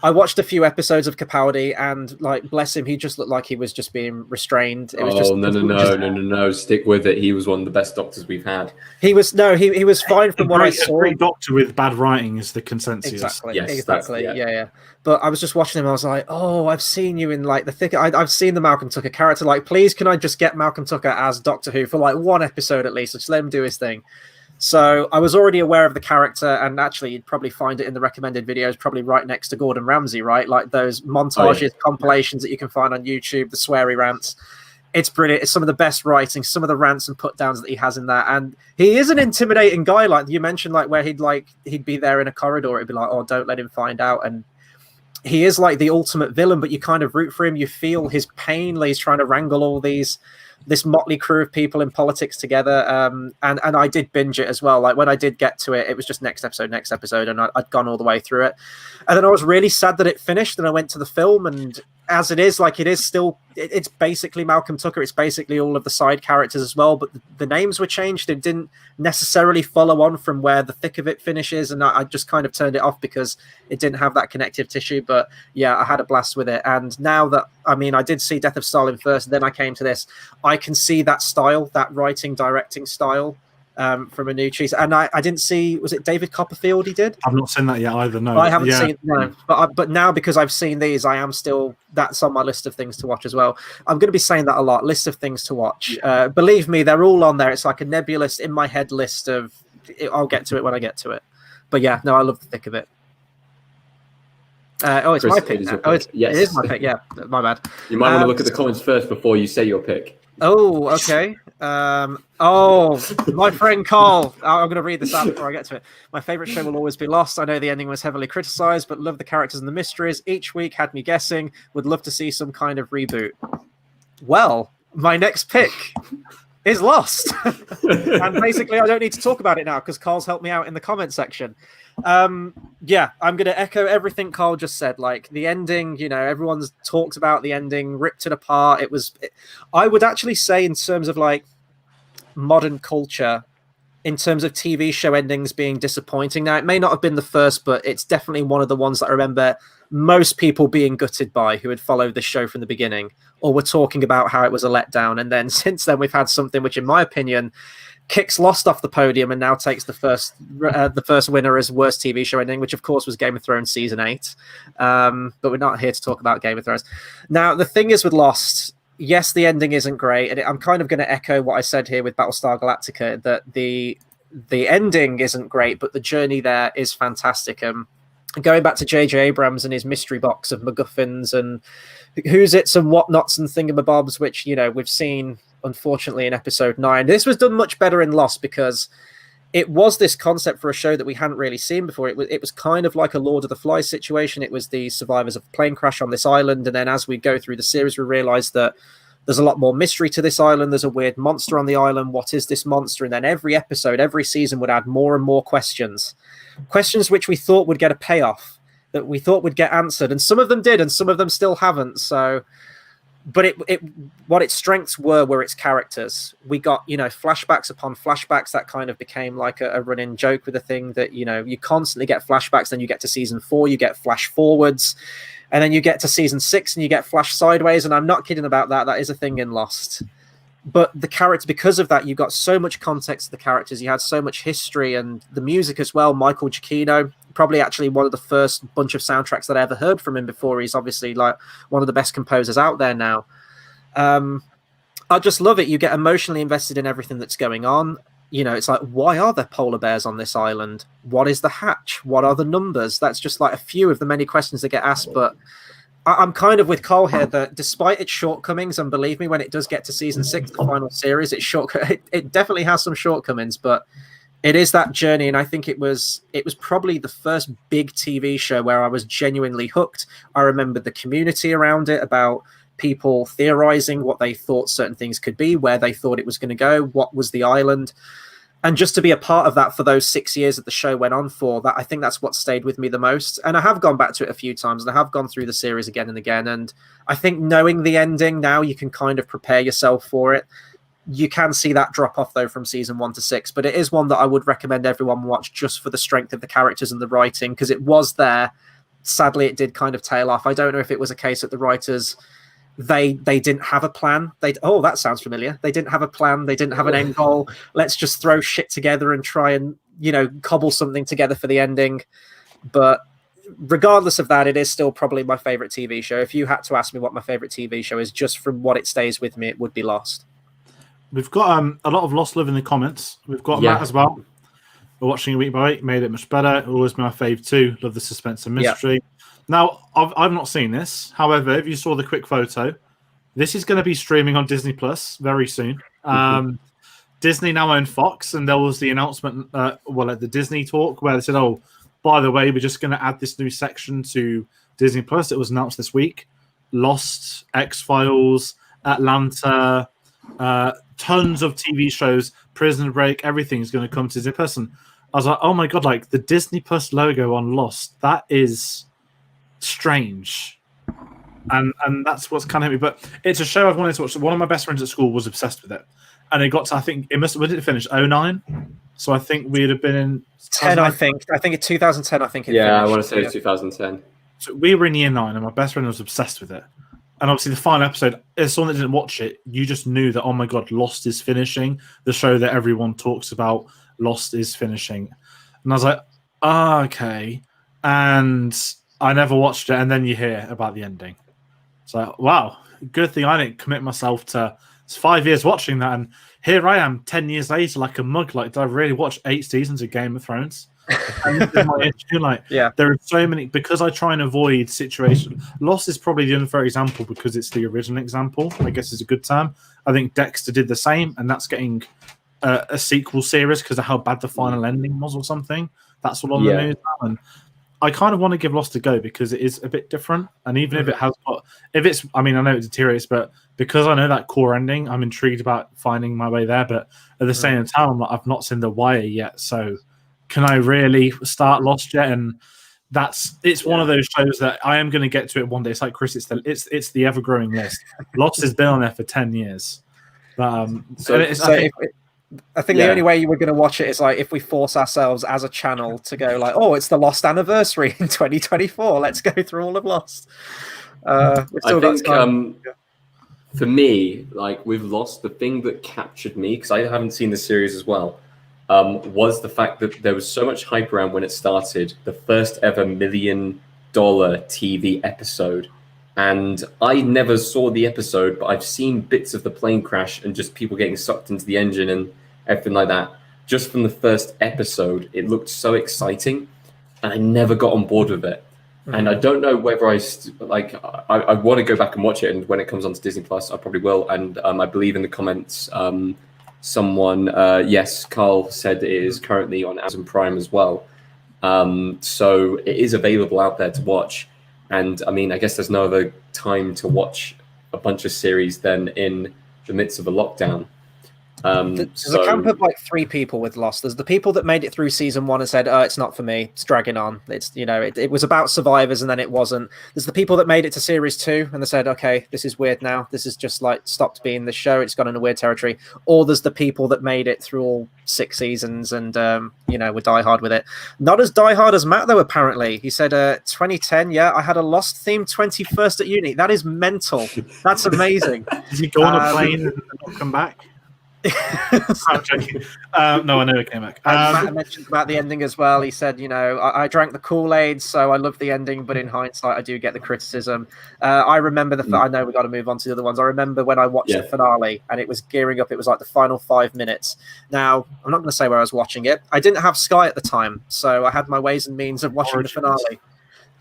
I watched a few episodes of Capaldi, and, like, bless him, he just looked like he was just being restrained. It was no, stick with it. He was one of the best doctors we've had. He was fine from what I saw. A great doctor with bad writing is the consensus. Exactly, yes, exactly, yeah. But I was just watching him, I was like, oh, I've seen you in, like, the thick... I've seen the Malcolm Tucker character. Like, please, can I just get Malcolm Tucker as Doctor Who for, like, one episode at least? Just let him do his thing. So I was already aware of the character, and actually you'd probably find it in the recommended videos, probably right next to Gordon Ramsay, right? Like those montages, compilations that you can find on YouTube, the sweary rants. It's brilliant. It's some of the best writing, some of the rants and put downs that he has in that. And he is an intimidating guy. Like you mentioned, like where he'd be there in a corridor. It'd be like, oh, don't let him find out. And he is like the ultimate villain, but you kind of root for him. You feel his pain. Like he's trying to wrangle all this motley crew of people in politics together. And I did binge it as well. Like when I did get to it, it was just next episode, and I'd gone all the way through it. And then I was really sad that it finished, and I went to the film, and as it is, like it is still, it's basically Malcolm Tucker. It's basically all of the side characters as well, but the names were changed. It didn't necessarily follow on from where the thick of it finishes, and I just kind of turned it off because it didn't have that connective tissue. But yeah, I had a blast with it. And now that, I mean, I did see Death of Stalin first, then I came to this. I can see that style, that writing, directing style from a new cheese. And I didn't see, was it David Copperfield he did? I've not seen that yet either. No, I haven't seen no, but now because I've seen these, I am still that's on my list of things to watch as well. I'm going to be saying that a lot. List of things to watch. Believe me, they're all on there. It's like a nebulous in my head list of. I'll get to it when I get to it. But yeah, no, I love the thick of it. It's Chris, my pick. Yes. It is my pick. Yeah, my bad. You might want to look at the comments first before you say your pick. Oh, okay. My friend Carl. I'm going to read this out before I get to it. My favorite show will always be Lost. I know the ending was heavily criticized, but love the characters and the mysteries. Each week had me guessing. Would love to see some kind of reboot. Well, my next pick is Lost. And basically, I don't need to talk about it now because Carl's helped me out in the comment section. Yeah, I'm going to echo everything Carl just said. Like the ending, everyone's talked about the ending, ripped it apart. I would actually say in terms of like modern culture, in terms of TV show endings being disappointing. Now, it may not have been the first, but it's definitely one of the ones that I remember most people being gutted by who had followed the show from the beginning or were talking about how it was a letdown. And then since then, we've had something which, in my opinion, kicks Lost off the podium and now takes the first winner as worst TV show ending, which of course was Game of Thrones season 8. But we're not here to talk about Game of Thrones. Now, the thing is with Lost, yes, the ending isn't great, and I'm kind of going to echo what I said here with Battlestar Galactica, that the ending isn't great, but the journey there is fantastic. Going back to J.J. Abrams and his mystery box of MacGuffins and who's it's and whatnots and thingamabobs, which we've seen unfortunately in episode 9. This was done much better in Lost because it was this concept for a show that we hadn't really seen before. It was kind of like a Lord of the Flies situation. It was the survivors of a plane crash on this island. And then as we go through the series, we realize that there's a lot more mystery to this island. There's a weird monster on the island. What is this monster? And then every episode, every season would add more and more questions which we thought would get a payoff, that we thought would get answered. And some of them did, and some of them still haven't. So, but what its strengths were its characters. We got, flashbacks upon flashbacks that kind of became like a running joke with the thing that, you constantly get flashbacks. Then you get to season 4, you get flash forwards, and then you get to season 6 and you get flash sideways. And I'm not kidding about that. That is a thing in Lost. But the character, because of that, you got so much context to the characters. You had so much history and the music as well. Michael Giacchino, probably actually one of the first bunch of soundtracks that I ever heard from him before. He's obviously like one of the best composers out there now. I just love it. You get emotionally invested in everything that's going on. It's like, why are there polar bears on this island? What is the hatch? What are the numbers? That's just like a few of the many questions that get asked. But I'm kind of with Cole here that despite its shortcomings, and believe me, when it does get to season 6, the final series, it definitely has some shortcomings, but it is that journey. And I think it was probably the first big TV show where I was genuinely hooked. I remember the community around it, about people theorizing what they thought certain things could be, where they thought it was going to go, what was the island. And just to be a part of that for those 6 years that the show went on for, that I think that's what stayed with me the most. And I have gone back to it a few times, and I have gone through the series again and again. And I think knowing the ending now, you can kind of prepare yourself for it. You can see that drop off though from season 1 to 6, but it is one that I would recommend everyone watch just for the strength of the characters and the writing, because it was there. Sadly, it did kind of tail off. I don't know if it was a case that the writers, they didn't have a plan. That sounds familiar. They didn't have a plan. They didn't have an end goal. Let's just throw shit together and try and, cobble something together for the ending. But regardless of that, it is still probably my favorite TV show. If you had to ask me what my favorite TV show is, just from what it stays with me, it would be Lost. We've got a lot of Lost Love in the comments. We've got Matt as well. We're watching it week by week. Made it much better. Always been my fave too. Love the suspense and mystery. Yeah. Now, I've not seen this. However, if you saw the quick photo, this is going to be streaming on Disney Plus very soon. Disney now own Fox, and there was the announcement, at the Disney talk, where they said, "Oh, by the way, we're just going to add this new section to Disney Plus." It was announced this week. Lost, X-Files, Atlanta, tons of TV shows, Prison Break, everything's going to come to Disney Plus. And I was like, "Oh my god!" Like the Disney Plus logo on Lost, that is strange, and that's what's kind of me. But it's a show I've wanted to watch. One of my best friends at school was obsessed with it, and it got to, I think it must have, when did it finish? 2009. So I think we'd have been in 10. I think it's 2010. I think it finished. I want to say it's 2010. So we were in year 9, and my best friend was obsessed with it. And obviously, the final episode, as someone that didn't watch it, you just knew that, oh my God, Lost is finishing. The show that everyone talks about, Lost is finishing. And I was like, okay. And I never watched it. And then you hear about the ending. So, wow, good thing I didn't commit myself to 5 years watching that. And here I am 10 years later, like a mug. Like, did I really watch 8 seasons of Game of Thrones? Yeah. There are so many, because I try and avoid situations. Lost is probably the unfair example because it's the original example, I guess is a good term. I think Dexter did the same, and that's getting a sequel series because of how bad the final ending was or something. That's all on the news now. And I kind of want to give Lost a go because it is a bit different. And even if it has got, I know it deteriorates, but because I know that core ending, I'm intrigued about finding my way there. But at the same time, I'm like, I've not seen The Wire yet, so can I really start Lost yet? And it's one of those shows that I am going to get to it one day. It's like Chris, it's the ever growing list. Lost has been on there for 10 years. But, I think the only way you were going to watch it is like if we force ourselves as a channel to go like, oh, it's the Lost anniversary in 2024. Let's go through all of Lost. I think for me, like with Lost, the thing that captured me, because I haven't seen the series as well, was the fact that there was so much hype around when it started, the first ever $1 million TV episode. And I never saw the episode, but I've seen bits of the plane crash and just people getting sucked into the engine and everything like that. Just from the first episode, it looked so exciting, and I never got on board with it. And I don't know whether I want to go back and watch it, and when it comes onto Disney Plus, I probably will. And I believe in the comments, someone, Carl said it is currently on Amazon Prime as well. So it is available out there to watch. And I mean, I guess there's no other time to watch a bunch of series than in the midst of a lockdown. There's a camp of like 3 people with Lost. There's the people that made it through season 1 and said, "Oh, it's not for me. It's dragging on. It's it was about survivors and then it wasn't." There's the people that made it to series 2 and they said, "Okay, this is weird now. This is just like stopped being the show. It's gone into weird territory." Or there's the people that made it through all 6 seasons and were diehard with it. Not as diehard as Matt though. Apparently, he said, "2010, yeah, I had a Lost themed 21st at uni. That is mental. That's amazing." Did he go on a plane and not come back? I'm joking. No, I know it came back. Matt mentioned about the ending as well. He said, I drank the Kool-Aid, so I love the ending, but in hindsight, I do get the criticism. I remember I know we got to move on to the other ones. I remember when I watched the finale and it was gearing up. It was like the final 5 minutes. Now, I'm not going to say where I was watching it. I didn't have Sky at the time, so I had my ways and means of watching the finale.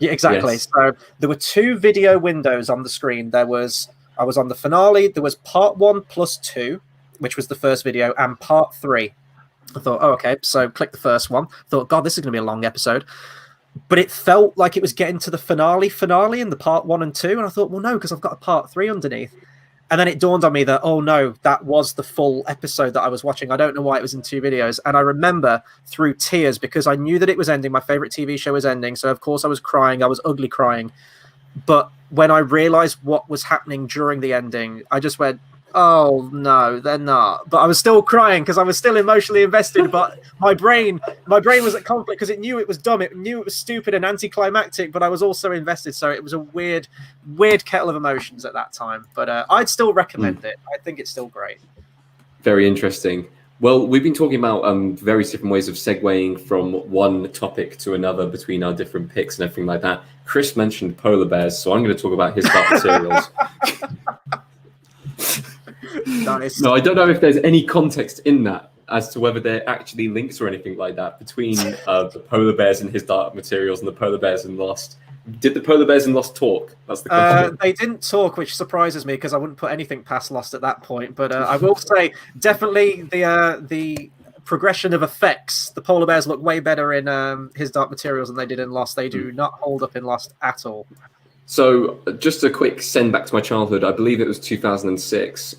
Yeah, exactly. Yes. So there were 2 video windows on the screen. I was on the finale. There was part 1 plus 2, which was the first video, and part 3. I thought, oh, okay, so click the first one. Thought, God, this is going to be a long episode. But it felt like it was getting to the finale in the part 1 and 2. And I thought, well, no, because I've got a part 3 underneath. And then it dawned on me that, oh, no, that was the full episode that I was watching. I don't know why it was in 2 videos. And I remember through tears, because I knew that it was ending. My favorite TV show was ending. So, of course, I was crying. I was ugly crying. But when I realized what was happening during the ending, I just went, oh no, they're not. But I was still crying because I was still emotionally invested. But my brain was at conflict because it knew it was dumb. It knew it was stupid and anticlimactic. But I was also invested. So it was a weird kettle of emotions at that time. But I'd still recommend it. I think it's still great. Very interesting. Well, we've been talking about various different ways of segueing from one topic to another between our different picks and everything like that. Chris mentioned polar bears, so I'm going to talk about his Dark Materials. Nice. No, I don't know if there's any context in that as to whether they're actually links or anything like that between the polar bears in his Dark Materials and the polar bears in Lost. Did the polar bears in Lost talk? That's the question. They didn't talk, which surprises me because I wouldn't put anything past Lost at that point. But I will say, definitely the progression of effects. The polar bears look way better in his Dark Materials than they did in Lost. They do not hold up in Lost at all. So just a quick send back to my childhood. I believe it was 2006.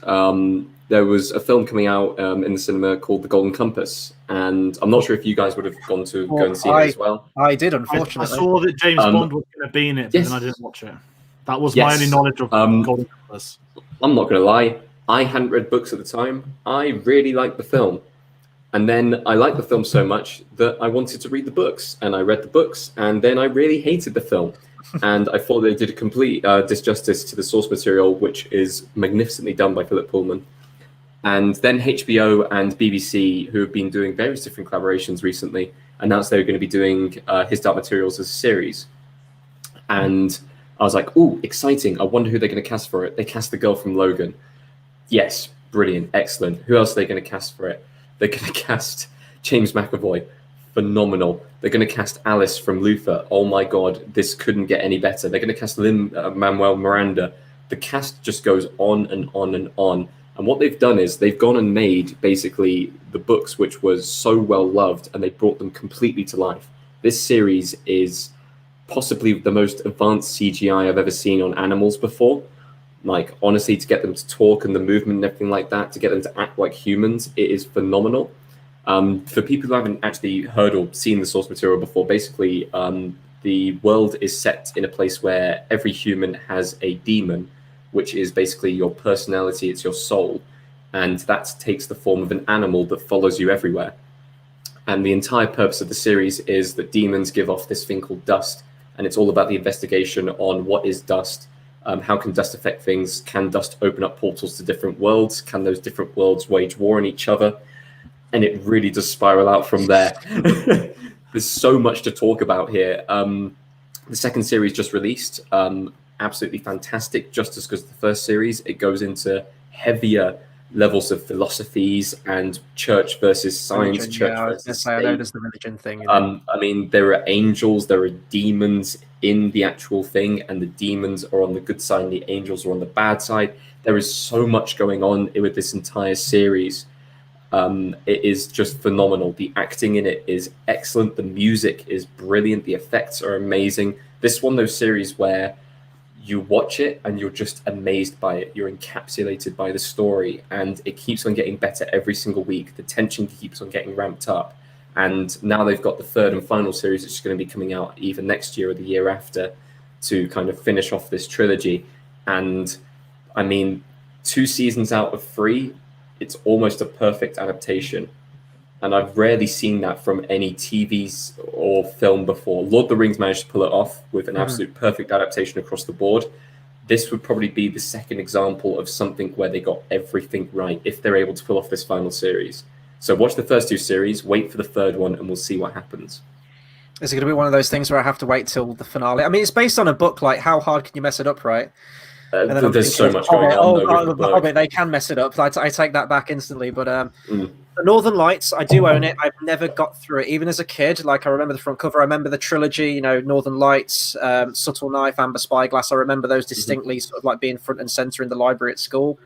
There was a film coming out in the cinema called The Golden Compass. And I'm not sure if you guys would have gone and seen it as well. I did, unfortunately. I saw that James Bond was going to be in it, but then I didn't watch it. That was my only knowledge of Golden Compass. I'm not going to lie. I hadn't read books at the time. I really liked the film. And then I liked the film so much that I wanted to read the books. And I read the books. And then I really hated the film. And I thought they did a complete disjustice to the source material, which is magnificently done by Philip Pullman. And then HBO and BBC, who have been doing various different collaborations recently, announced they were going to be doing His Dark Materials as a series. And I was like, ooh, exciting. I wonder who they're going to cast for it. They cast the girl from Logan. Yes, brilliant, excellent. Who else are they going to cast for it? They're going to cast James McAvoy. Phenomenal. They're going to cast Alice from Luther. Oh my God, this couldn't get any better. They're going to cast Lin-Manuel Miranda. The cast just goes on and on and on. And what they've done is they've gone and made basically the books, which was so well loved, and they brought them completely to life. This series is possibly the most advanced CGI I've ever seen on animals before. Like, honestly, to get them to talk and the movement and everything like that, to get them to act like humans, it is phenomenal. For people who haven't actually heard or seen the source material before, basically, the world is set in a place where every human has a demon, which is basically your personality, it's your soul. And that takes the form of an animal that follows you everywhere. And the entire purpose of the series is that demons give off this thing called dust. And it's all about the investigation on what is dust, how can dust affect things, can dust open up portals to different worlds, can those different worlds wage war on each other? And it really does spiral out from there. There's so much to talk about here. The second series just released, absolutely fantastic, just as good as the first series. It goes into heavier levels of philosophies and church versus science, Religion, church yeah, I was versus gonna say, I know state. there's the religion thing. I mean, there are angels, there are demons in the actual thing, and the demons are on the good side and the angels are on the bad side. There is so much going on with this entire series. It is just phenomenal. The acting in it is excellent. The music is brilliant. The effects are amazing. This is one of those series where you watch it and you're just amazed by it. You're encapsulated by the story, and it keeps on getting better every single week. The tension keeps on getting ramped up. And now they've got the third and final series, which is going to be coming out either next year or the year after, to kind of finish off this trilogy. And I mean, 2 seasons out of 3, it's almost a perfect adaptation. And I've rarely seen that from any TV or film before. Lord of the Rings managed to pull it off with an absolute perfect adaptation across the board. This would probably be the second example of something where they got everything right, if they're able to pull off this final series. So watch the first 2 series, wait for the third one, and we'll see what happens. Is it going to be one of those things where I have to wait till the finale? I mean, it's based on a book. Like, how hard can you mess it up, right? There's so much going on. The Hobbit, they can mess it up. I take that back instantly. But the Northern Lights, I do own it. I've never got through it, even as a kid. Like, I remember the front cover. I remember the trilogy. You know, Northern Lights, Subtle Knife, Amber Spyglass. I remember those distinctly, sort of like being front and center in the library at school.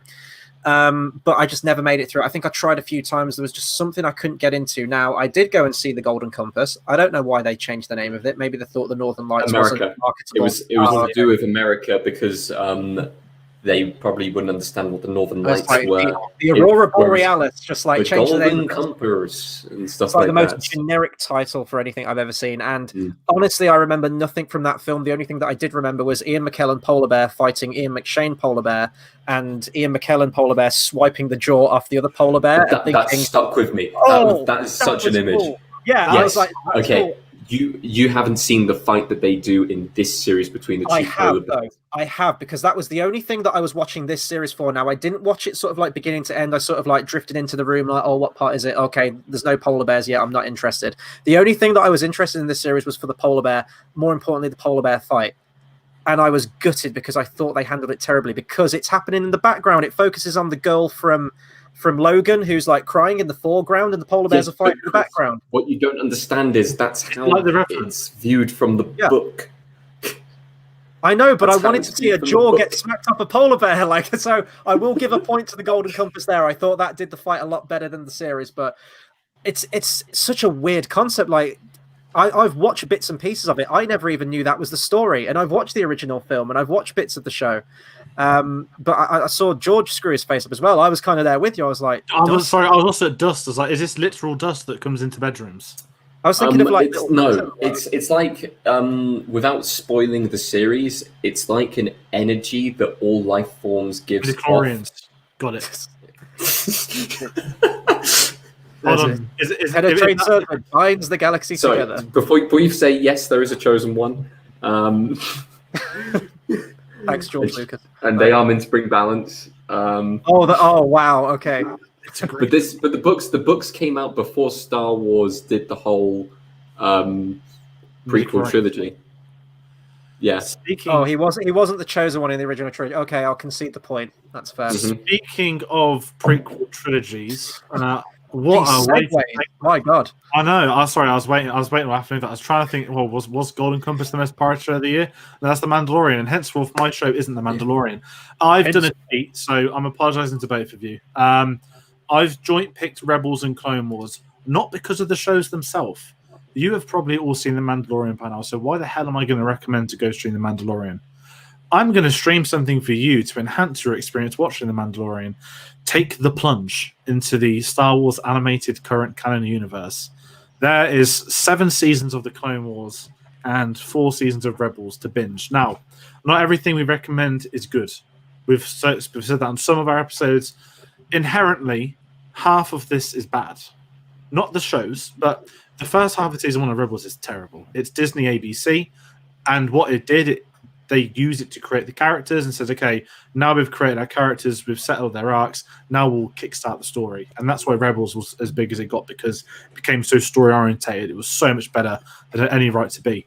But I just never made it through. I think I tried a few times. There was just something I couldn't get into. Now, I did go and see The Golden Compass. I don't know why they changed the name of it. Maybe they thought the Northern Lights wasn't marketable. It was to do with America, because they probably wouldn't understand what the Northern Lights were. The Aurora Borealis, just like the changed the Golden name. Compass and stuff It's like like the that. most generic title for anything I've ever seen. And honestly, I remember nothing from that film. The only thing that I did remember was Ian McKellen Polar Bear fighting Ian McShane Polar Bear, and Ian McKellen Polar Bear swiping the jaw off the other polar bear. That stuck with me. That is such an image. Cool. Yeah, yes. I was like, okay. Cool. You haven't seen the fight that they do in this series between the two polar bears. I have, because that was the only thing that I was watching this series for. Now, I didn't watch it sort of like beginning to end. I sort of like drifted into the room like, oh, what part is it? Okay, there's no polar bears yet. I'm not interested. The only thing that I was interested in this series was for the polar bear, more importantly, the polar bear fight. And I was gutted because I thought they handled it terribly, because it's happening in the background. It focuses on the girl from Logan, who's like crying in the foreground, and the polar bears are fighting in the background. What you don't understand is that's how it's viewed from the book. I know, but that's I wanted to see a jaw get smacked up a polar bear. Like, so I will give a point to the Golden Compass there. I thought that did the fight a lot better than the series, but it's such a weird concept. Like, I've watched bits and pieces of it. I never even knew that was the story, and I've watched the original film, and I've watched bits of the show. But I saw George screw his face up as well. I was kind of there with you. I was like, I was also at dust. I was like, is this literal dust that comes into bedrooms? I was thinking of like it's like without spoiling the series, it's like an energy that all life forms gives off. Got it. Hold on. Penetrate serpent binds the galaxy together. Before you say yes, there is a chosen one. Thanks, George Lucas. And they are meant to bring balance. Oh wow, okay. But the books came out before Star Wars did the whole prequel trilogy. Yeah. He wasn't the chosen one in the original trilogy. Okay, I'll concede the point. That's fair. Speaking of prequel trilogies, what a segue. My God. I know. I'm sorry. I was waiting. I was trying to think. Well, was Golden Compass the most pirate show of the year? No, that's the Mandalorian, and henceforth my show isn't the Mandalorian. I've done a cheat, so I'm apologising to both of you. I've joint picked Rebels and Clone Wars, not because of the shows themselves. You have probably all seen the Mandalorian by now, so why the hell am I going to recommend to go stream the Mandalorian? I'm going to stream something for you to enhance your experience watching the Mandalorian. Take the plunge into the Star Wars animated current canon universe. There is 7 seasons of the Clone Wars and 4 seasons of Rebels to binge. Now, not everything we recommend is good. We've said that on some of our episodes. Inherently, half of this is bad. Not the shows, but the first half of season 1 of Rebels is terrible. It's Disney ABC, and what it did, they used it to create the characters and said, okay, now we've created our characters, we've settled their arcs, now we'll kickstart the story. And that's why Rebels was as big as it got, because it became so story-orientated. It was so much better than it had any right to be.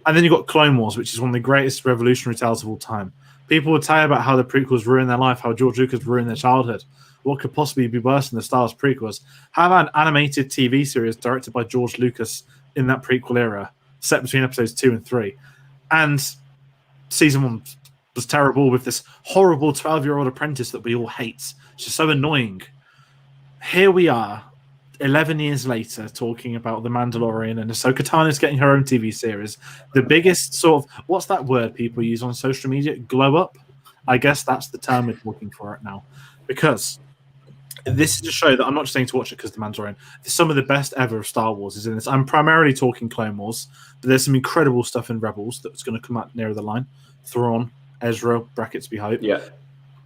And then you've got Clone Wars, which is one of the greatest revolutionary tales of all time. People would tell you about how the prequels ruined their life, how George Lucas ruined their childhood. What could possibly be worse than the Star Wars prequels? How about an animated TV series directed by George Lucas in that prequel era, set between episodes 2 and 3? And season 1 was terrible with this horrible 12-year-old apprentice that we all hate. It's just so annoying. Here we are, 11 years later, talking about The Mandalorian, and Ahsoka Tano's getting her own TV series. The biggest sort of, what's that word people use on social media? Glow up? I guess that's the term we're looking for right now. Because this is a show that I'm not just saying to watch it because The Mandalorian. Some of the best ever of Star Wars is in this. I'm primarily talking Clone Wars, but there's some incredible stuff in Rebels that's going to come out nearer the line. Thrawn, Ezra, brackets be hope. Yeah.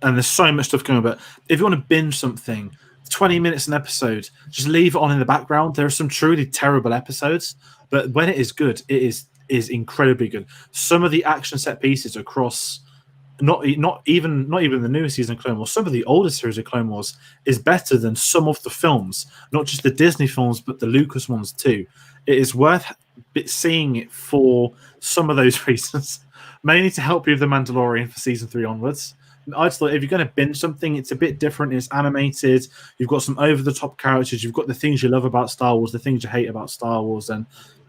And there's so much stuff going on. But if you want to binge something, 20 minutes an episode, just leave it on in the background. There are some truly terrible episodes, but when it is good, it is incredibly good. Some of the action set pieces across not even the newest season of Clone Wars, some of the older series of Clone Wars is better than some of the films, not just the Disney films, but the Lucas ones too. It is worth seeing it for some of those reasons, mainly to help you with The Mandalorian for season 3 onwards. I just thought if you're going to binge something, it's a bit different. It's animated. You've got some over-the-top characters. You've got the things you love about Star Wars, the things you hate about Star Wars, and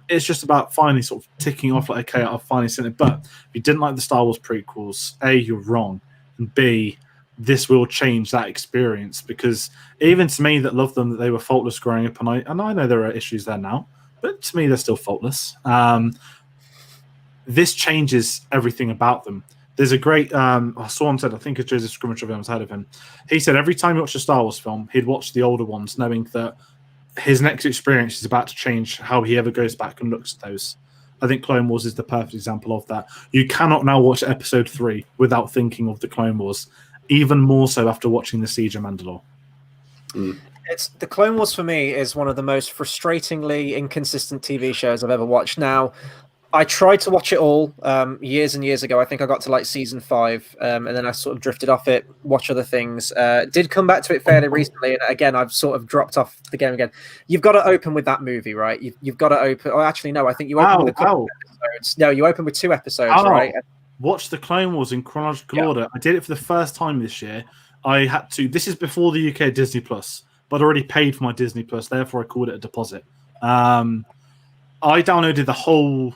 it's just about finally sort of ticking off like, okay, I've finally seen it. But if you didn't like the Star Wars prequels, A, you're wrong, and B, this will change that experience, because even to me that loved them, that they were faultless growing up, and I know there are issues there now, but to me they're still faultless. This changes everything about them. There's a great, someone said, I think it's Joseph Scrummage, I've heard of him. He said every time he watched a Star Wars film, he'd watch the older ones, knowing that his next experience is about to change how he ever goes back and looks at those. I think Clone Wars is the perfect example of that. You cannot now watch episode 3 without thinking of the Clone Wars, even more so after watching the Siege of Mandalore. It's the Clone Wars for me is one of the most frustratingly inconsistent TV shows I've ever watched. Now, I tried to watch it all years and years ago. I think I got to like season 5, and then I sort of drifted off it, watch other things. Did come back to it fairly recently, and again, I've sort of dropped off the game again. You've got to open with that movie, right? You've got to open. Oh, actually, no. I think you open with a couple episodes. No, you open with 2 episodes, right? Watch the Clone Wars in chronological order. I did it for the first time this year. I had to. This is before the UK Disney Plus, but I already paid for my Disney Plus. Therefore, I called it a deposit. I downloaded the whole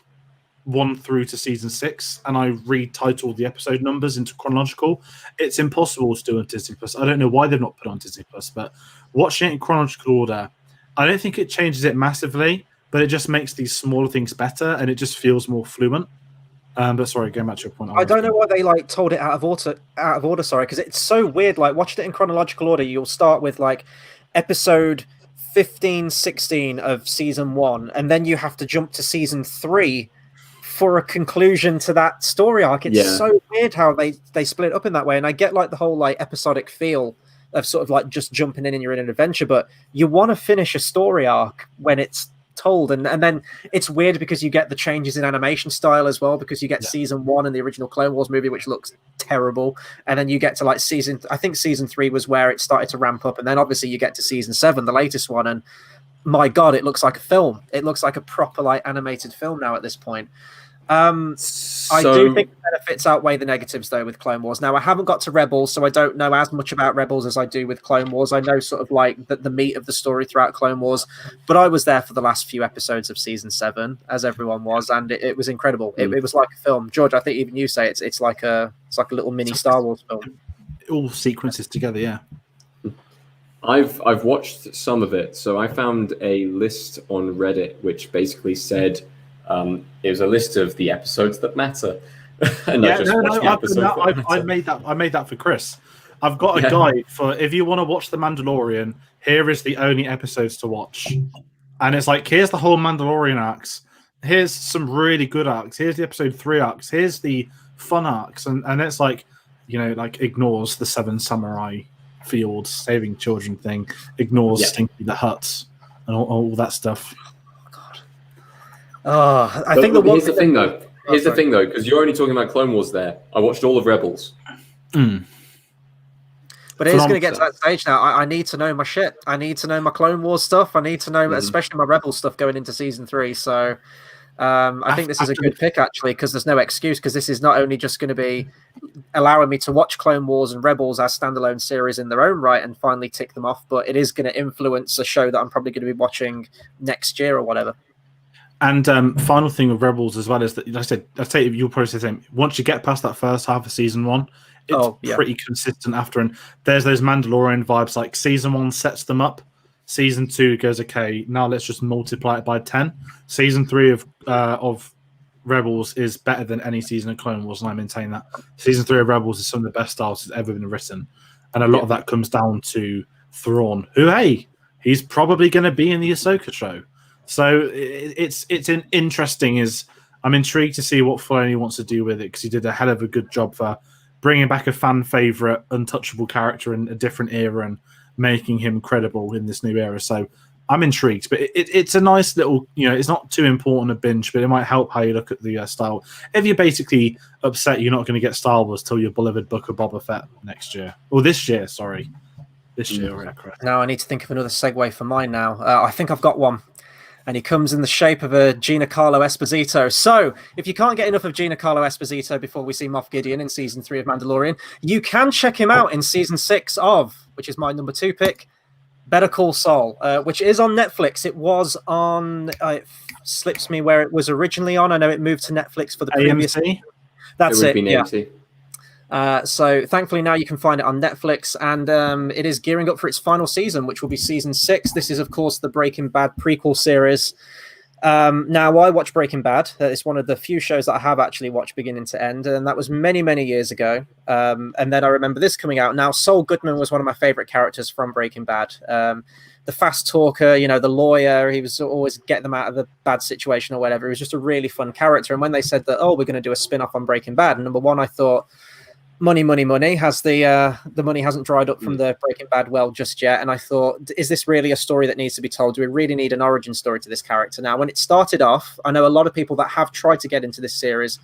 1 through to season 6, and I retitled the episode numbers into chronological. It's impossible to do on Disney Plus. I don't know why they've not put it on Disney Plus, but watching it in chronological order, I don't think it changes it massively, but it just makes these smaller things better, and it just feels more fluent. But sorry, going back to your point. I don't know why they like told it out of order. Sorry, because it's so weird. Like watching it in chronological order, you'll start with like episode 15, 16 of season 1, and then you have to jump to season 3 for a conclusion to that story arc. It's so weird how they split it up in that way. And I get like the whole like episodic feel of sort of like just jumping in and you're in an adventure, but you want to finish a story arc when it's told. And then it's weird because you get the changes in animation style as well, because you get season 1 and the original Clone Wars movie, which looks terrible, and then you get to like season 3 was where it started to ramp up, and then obviously you get to season 7, the latest one, and my god, it looks like a film. It looks like a proper like animated film now at this point. I do think the benefits outweigh the negatives, though, with Clone Wars. Now, I haven't got to Rebels, so I don't know as much about Rebels as I do with Clone Wars. I know sort of like the meat of the story throughout Clone Wars, but I was there for the last few episodes of season 7, as everyone was, and it was incredible. It was like a film. George, I think even you say it's like a little mini Star Wars film. All sequences together, yeah. I've watched some of it, so I found a list on Reddit which basically said it was a list of the episodes that matter. And I made that for Chris. I've got a guide for if you want to watch The Mandalorian. Here is the only episodes to watch, and it's like here's the whole Mandalorian arcs. Here's some really good arcs. Here's the episode 3 arcs. Here's the fun arcs, and it's like like ignores the 7 samurai fields saving children thing, ignores Stinky the Huts and all that stuff. Oh, here's the thing though, because you're only talking about Clone Wars there. I watched all of Rebels. But it is going to get to that stage now. I need to know my shit. I need to know my Clone Wars stuff. I need to know, especially my Rebel stuff going into season 3. So I think this is a good pick, actually, because there's no excuse, because this is not only just going to be allowing me to watch Clone Wars and Rebels as standalone series in their own right and finally tick them off, but it is going to influence a show that I'm probably going to be watching next year or whatever. And final thing with Rebels as well is that, like I say, you'll probably say the same. Once you get past that first half of season 1, it's pretty consistent after. And there's those Mandalorian vibes. Like season 1 sets them up. Season 2 goes, okay, now let's just multiply it by 10. Season 3 of Rebels is better than any season of Clone Wars, and I maintain that. Season 3 of Rebels is some of the best styles that's ever been written. And a lot of that comes down to Thrawn, who, hey, he's probably going to be in the Ahsoka show. So it's interesting. I'm intrigued to see what Filoni wants to do with it, because he did a hell of a good job for bringing back a fan favorite, untouchable character in a different era and making him credible in this new era. So I'm intrigued, but it's a nice little, it's not too important a binge, but it might help how you look at the style. If you're basically upset you're not going to get Star Wars till your beloved Book of Boba Fett next year, or this year, sorry. This year, yeah, correct. Now I need to think of another segue for mine now. I think I've got one. And he comes in the shape of a Giancarlo Esposito. So, if you can't get enough of Giancarlo Esposito before we see Moff Gideon in season 3 of Mandalorian, you can check him out in season 6 of, which is my number 2 pick, Better Call Saul, which is on Netflix. It was on, it slips me where it was originally on. I know it moved to Netflix for the previous. AMC? That's it. Yeah. So thankfully now you can find it on Netflix, and it is gearing up for its final season, which will be season 6. This is, of course, the Breaking Bad prequel series. Now, I watch Breaking Bad. It's one of the few shows that I have actually watched beginning to end, and that was many, many years ago. And then I remember this coming out. Now, Saul Goodman was one of my favorite characters from Breaking Bad. The fast talker, the lawyer, he was always getting them out of the bad situation or whatever. He was just a really fun character. And when they said that, we're going to do a spin-off on Breaking Bad, number one, I thought, money. Has the money hasn't dried up from the Breaking Bad well just yet. And I thought, is this really a story that needs to be told? Do we really need an origin story to this character? Now, when it started off, I know a lot of people that have tried to get into this series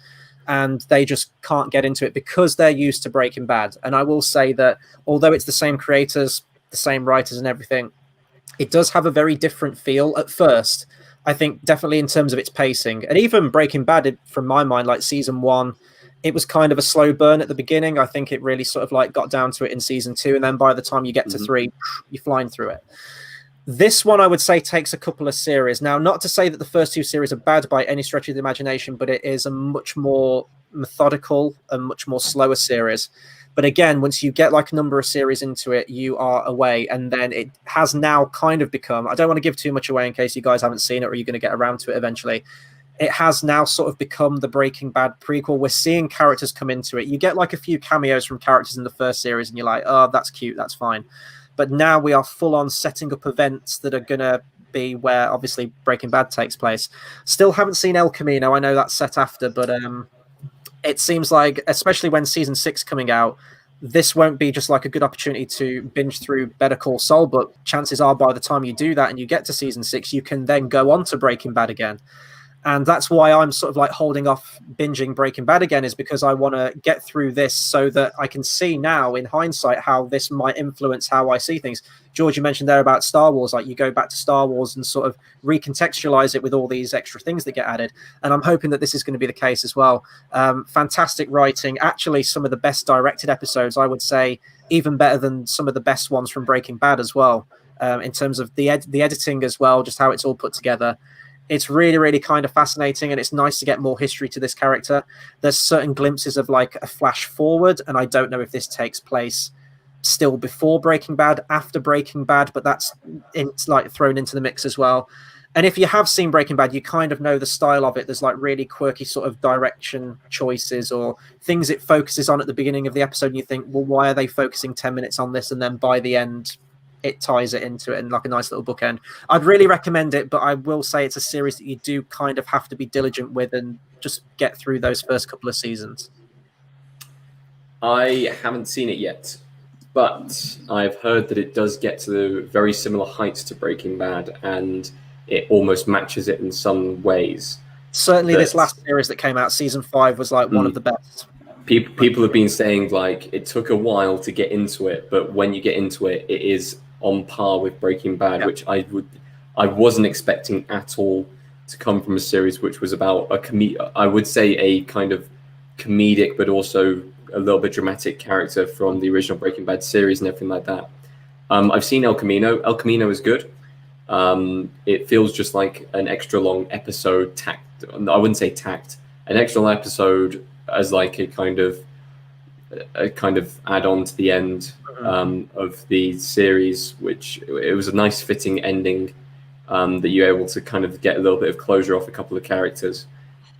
and they just can't get into it because they're used to Breaking Bad. And I will say that although it's the same creators, the same writers and everything, it does have a very different feel at first. I think definitely in terms of its pacing. And even Breaking Bad, from my mind, like season 1, it was kind of a slow burn at the beginning. I think it really sort of like got down to it in season 2. And then by the time you get to 3, you're flying through it. This one, I would say, takes a couple of series. Now, not to say that the first 2 series are bad by any stretch of the imagination, but it is a much more methodical and much more slower series. But again, once you get like a number of series into it, you are away. And then it has now kind of become, I don't want to give too much away in case you guys haven't seen it or you're going to get around to it eventually. It has now sort of become the Breaking Bad prequel. We're seeing characters come into it. You get like a few cameos from characters in the first series and you're like, oh, that's cute, that's fine. But now we are full on setting up events that are going to be where obviously Breaking Bad takes place. Still haven't seen El Camino. I know that's set after, but it seems like, especially when season 6 coming out, this won't be just like a good opportunity to binge through Better Call Saul, but chances are by the time you do that and you get to season 6, you can then go on to Breaking Bad again. And that's why I'm sort of like holding off binging Breaking Bad again, is because I want to get through this so that I can see now in hindsight how this might influence how I see things. George, you mentioned there about Star Wars, like you go back to Star Wars and sort of recontextualize it with all these extra things that get added. And I'm hoping that this is going to be the case as well. Fantastic writing, actually some of the best directed episodes, I would say, even better than some of the best ones from Breaking Bad as well, in terms of the editing as well, just how it's all put together. It's really, really kind of fascinating, and it's nice to get more history to this character. There's certain glimpses of like a flash forward, and I don't know if this takes place still before Breaking Bad, after Breaking Bad, but that's like thrown into the mix as well. And if you have seen Breaking Bad, you kind of know the style of it. There's like really quirky sort of direction choices or things it focuses on at the beginning of the episode, and you think, well, why are they focusing 10 minutes on this? And then by the end, it ties it into it in like a nice little bookend. I'd really recommend it, but I will say it's a series that you do kind of have to be diligent with and just get through those first couple of seasons. I haven't seen it yet, but I've heard that it does get to very similar heights to Breaking Bad, and it almost matches it in some ways. Certainly this last series that came out, season 5, was like one of the best. People have been saying like it took a while to get into it, but when you get into it, it is on par with Breaking Bad, which I wasn't expecting at all to come from a series which was about I would say a kind of comedic but also a little bit dramatic character from the original Breaking Bad series and everything like that. I've seen El Camino. El Camino is good. It feels just like an extra long episode I wouldn't say tacked, an extra long episode as like a kind of add-on to the end of the series, which it was a nice fitting ending that you're able to kind of get a little bit of closure off a couple of characters.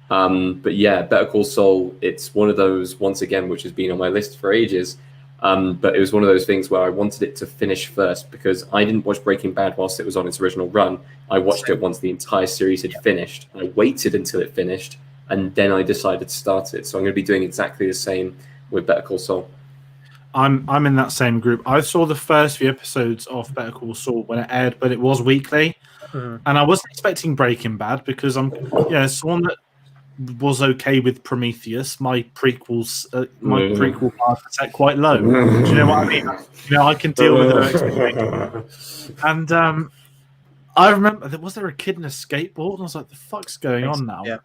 But yeah, Better Call Saul, it's one of those, once again, which has been on my list for ages, but it was one of those things where I wanted it to finish first, because I didn't watch Breaking Bad whilst it was on its original run. I watched it once the entire series had finished. I waited until it finished, and then I decided to start it. So I'm going to be doing exactly the same with Better Call Saul. I'm in that same group. I saw the first few episodes of Better Call Saul when it aired, but it was weekly, and I wasn't expecting Breaking Bad because I'm someone that was okay with Prometheus. My prequel bar is set quite low. Do you know what I mean? I can deal with their expectations. And I remember was there a kid in a skateboard? And I was like, the fuck's going on now? Yeah.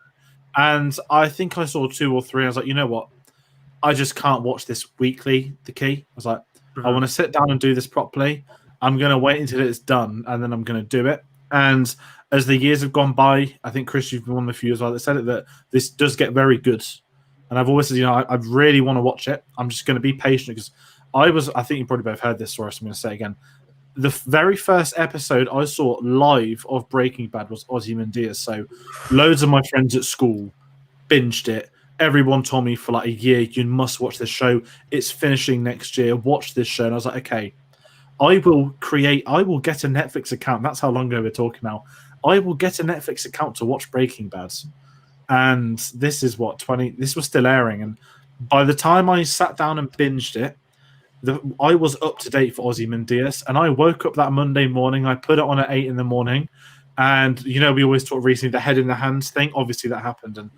And I think I saw 2 or 3. I was like, you know what? I just can't watch this weekly. The key. I was like, I want to sit down and do this properly. I'm going to wait until it's done, and then I'm going to do it. And as the years have gone by, I think, Chris, you've been one of the few as well that said it, that this does get very good. And I've always said, I really want to watch it. I'm just going to be patient because I think you probably both heard this story, so I'm going to say it again. The very first episode I saw live of Breaking Bad was Ozymandias. So loads of my friends at school binged it. Everyone told me for like a year, you must watch this show. It's finishing next year. Watch this show. And I was like, okay, I will get a Netflix account. That's how long ago we're talking now. I will get a Netflix account to watch Breaking Bad. And this is this was still airing. And by the time I sat down and binged it, I was up to date for Ozymandias. And I woke up that Monday morning. I put it on at 8 in the morning. And, we always talk recently, the head in the hands thing. Obviously that happened. And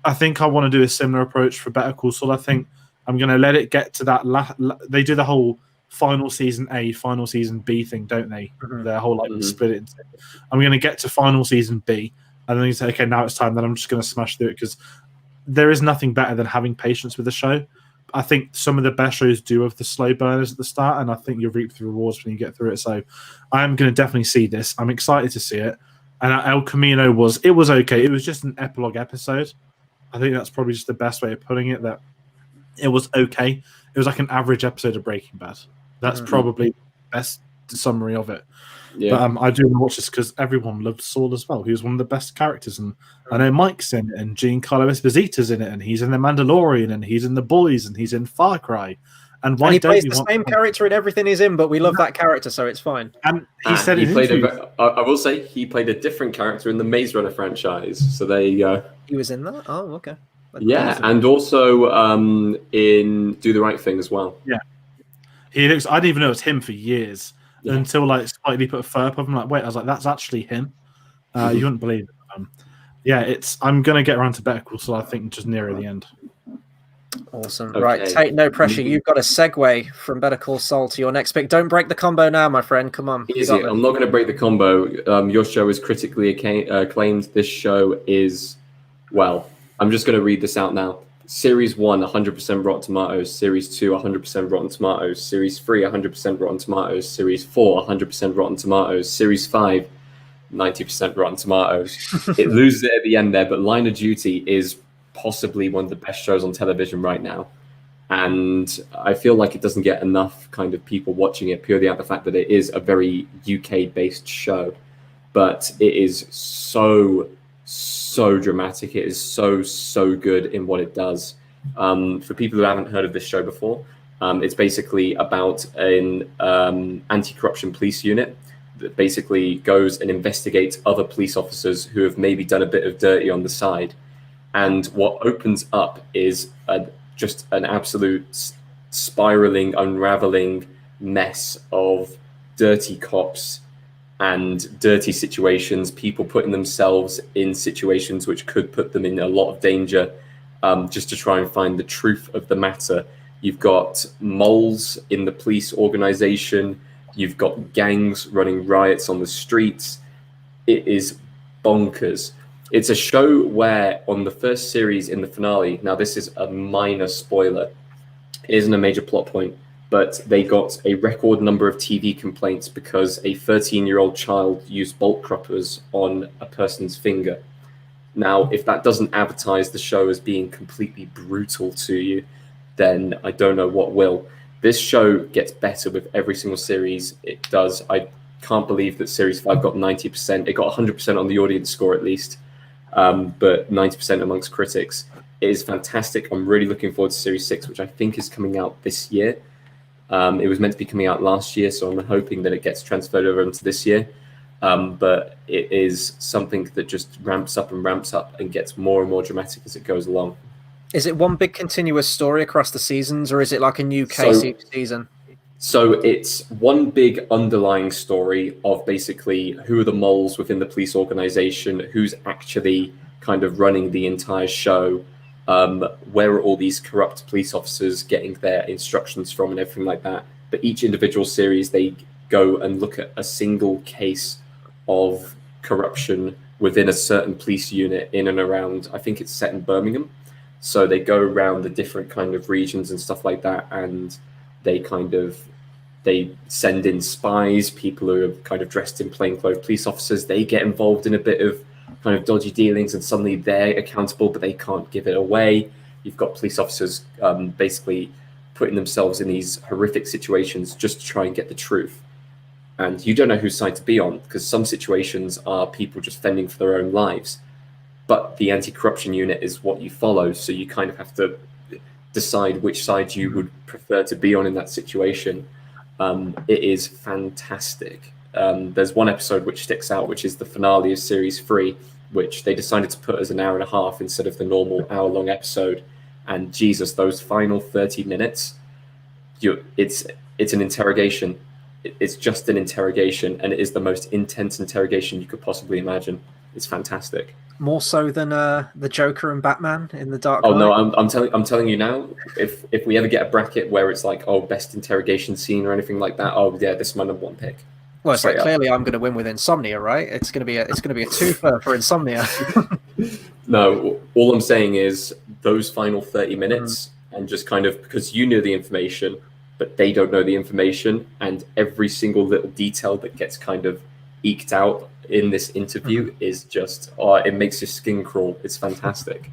I think I want to do a similar approach for Better Call Saul. I think I'm going to let it get to that. They do the whole final season A, final season B thing, don't they? Their whole split it into. I'm going to get to final season B, and then you say, okay, now it's time. Then I'm just going to smash through it because there is nothing better than having patience with the show. I think some of the best shows do have the slow burners at the start, and I think you reap the rewards when you get through it. So I'm going to definitely see this. I'm excited to see it. And El Camino was okay. It was just an epilogue episode. I think that's probably just the best way of putting it, that it was okay. It was like an average episode of Breaking Bad. That's probably the best summary of it. Yeah. But I do want to watch this because everyone loved Saul as well. He was one of the best characters. And I know Mike's in it, and Giancarlo Esposito's in it, and he's in The Mandalorian, and he's in The Boys, and he's in Far Cry. And he plays the same character in everything he's in, but we love that character, so it's fine. And he said he played I will say he played a different character in the Maze Runner franchise. So there you go. He was in that? Oh, okay. Yeah, and also in Do the Right Thing as well. Yeah, he looks. I didn't even know it was him for years until like Spike put a photo up of him. Like, wait, I was like, that's actually him. You wouldn't believe it. Yeah, I'm gonna get around to Better Call Saul. I think just nearer the end. Awesome. Okay. Right, Tate, no pressure. You've got a segue from Better Call Saul to your next pick. Don't break the combo now, my friend. Come on. Easy. I'm not going to break the combo. Your show is critically acclaimed. This show is, well, I'm just going to read this out now. Series 1, 100% Rotten Tomatoes. Series 2, 100% Rotten Tomatoes. Series 3, 100% Rotten Tomatoes. Series 4, 100% Rotten Tomatoes. Series 5, 90% Rotten Tomatoes. It loses it at the end there, but Line of Duty is possibly one of the best shows on television right now. And I feel like it doesn't get enough kind of people watching it purely out of the fact that it is a very UK-based show. But it is so dramatic. It is so good in what it does. For people who haven't heard of this show before, it's basically about an anti-corruption police unit that basically goes and investigates other police officers who have maybe done a bit of dirty on the side. And what opens up is just an absolute spiraling, unraveling mess of dirty cops and dirty situations, people putting themselves in situations which could put them in a lot of danger, just to try and find the truth of the matter. You've got moles in the police organization. You've got gangs running riots on the streets. It is bonkers. It's a show where on the first series in the finale, now this is a minor spoiler, it isn't a major plot point, but they got a record number of TV complaints because a 13-year-old child used bolt croppers on a person's finger. Now, if that doesn't advertise the show as being completely brutal to you, then I don't know what will. This show gets better with every single series it does. I can't believe that Series 5 got 90%. It got 100% on the audience score at least. But 90% amongst critics. It is fantastic. I'm really looking forward to Series 6, which I think is coming out this year. It was meant to be coming out last year, so I'm hoping that it gets transferred over into this year. But it is something that just ramps up and gets more and more dramatic as it goes along. Is it one big continuous story across the seasons, or is it like a new case each season? So it's one big underlying story of basically who are the moles within the police organization, who's actually kind of running the entire show, where are all these corrupt police officers getting their instructions from and everything like that. But each individual series, they go and look at a single case of corruption within a certain police unit in and around, I think it's set in Birmingham. So they go around the different kind of regions and stuff like that, and they send in spies, people who are kind of dressed in plainclothes police officers. They get involved in a bit of kind of dodgy dealings, and suddenly they're accountable, but they can't give it away. You've got police officers basically putting themselves in these horrific situations just to try and get the truth. And you don't know whose side to be on, because some situations are people just fending for their own lives. But the anti-corruption unit is what you follow, so you kind of have to decide which side you would prefer to be on in that situation. It is fantastic. There's one episode which sticks out, which is the finale of Series 3, which they decided to put as an hour and a half instead of the normal hour-long episode. And Jesus, those final 30 minutes, it's an interrogation. It's just an interrogation, and it is the most intense interrogation you could possibly imagine. It's fantastic. More so than the Joker and Batman in the Dark Knight. Oh no, I'm telling you now. If we ever get a bracket where it's like, oh, best interrogation scene or anything like that, oh yeah, this is my number one pick. Well, it's like clearly I'm going to win with Insomnia, right? It's going to be a twofer for Insomnia. No, all I'm saying is those final 30 minutes, and just kind of because you know the information, but they don't know the information, and every single little detail that gets kind of eked out in this interview is just, it makes your skin crawl. It's fantastic.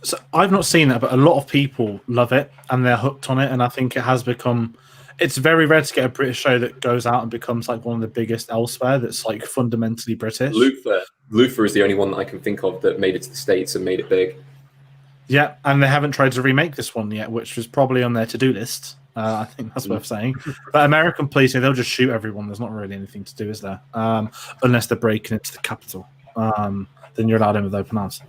So I've not seen that, but a lot of people love it and they're hooked on it, and I think it has become. It's very rare to get a British show that goes out and becomes like one of the biggest elsewhere that's like fundamentally British. Luther is the only one that I can think of that made it to the States and made it big. Yeah, and they haven't tried to remake this one yet, which was probably on their to-do list. I think that's worth saying. But American police, they'll just shoot everyone. There's not really anything to do, is there? Unless they're breaking into the Capitol. Then you're allowed in with open arms.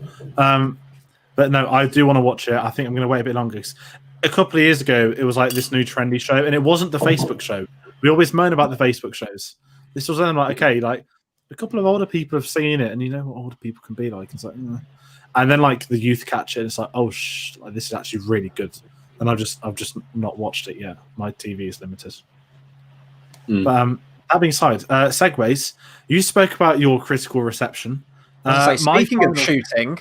But no, I do want to watch it. I think I'm going to wait a bit longer. 'Cause a couple of years ago, it was like this new trendy show, and it wasn't the Facebook show. We always moan about the Facebook shows. This was then like, okay, like a couple of older people have seen it, and you know what older people can be like. It's like, and then like the youth catch it. And it's like, oh, like, this is actually really good. And I've just not watched it yet. My TV is limited. But that being said, segues. You spoke about your critical reception. Speaking of shooting,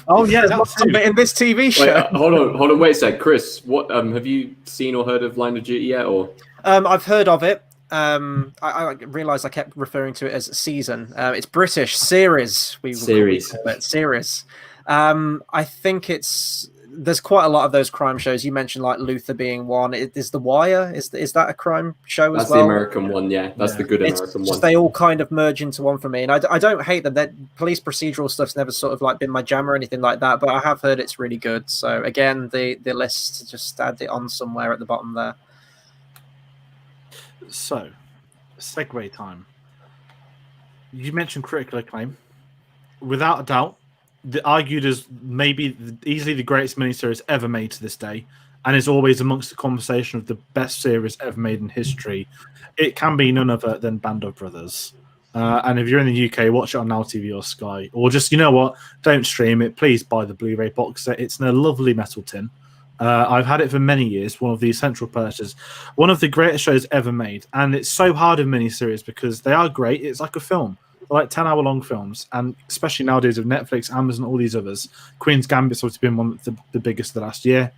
oh yeah, that's something in this TV show. Wait, hold on, wait a sec, Chris. What have you seen or heard of Line of Duty yet? Or I've heard of it. I realised I kept referring to it as season. It's British series. Series. I think there's quite a lot of those crime shows. You mentioned like Luther being one. Is The Wire? Is that a crime show as well? That's the American one, yeah. That's the good American one. They all kind of merge into one for me, and I don't hate them. That police procedural stuff's never sort of like been my jam or anything like that. But I have heard it's really good. So again, the list, just add it on somewhere at the bottom there. So, segue time. You mentioned critical acclaim. Without a doubt, argued as maybe easily the greatest miniseries ever made to this day, and is always amongst the conversation of the best series ever made in history. It can be none other than Band of Brothers. And if you're in the UK, watch it on Now TV or Sky. Or just, you know what, don't stream it. Please buy the Blu-ray box set. It's in a lovely metal tin. I've had it for many years, one of the essential purchases. One of the greatest shows ever made. And it's so hard in miniseries because they are great. It's like a film. Like 10-hour-long films, and especially nowadays with Netflix, Amazon, all these others. Queen's Gambit's obviously been one of the biggest of the last year.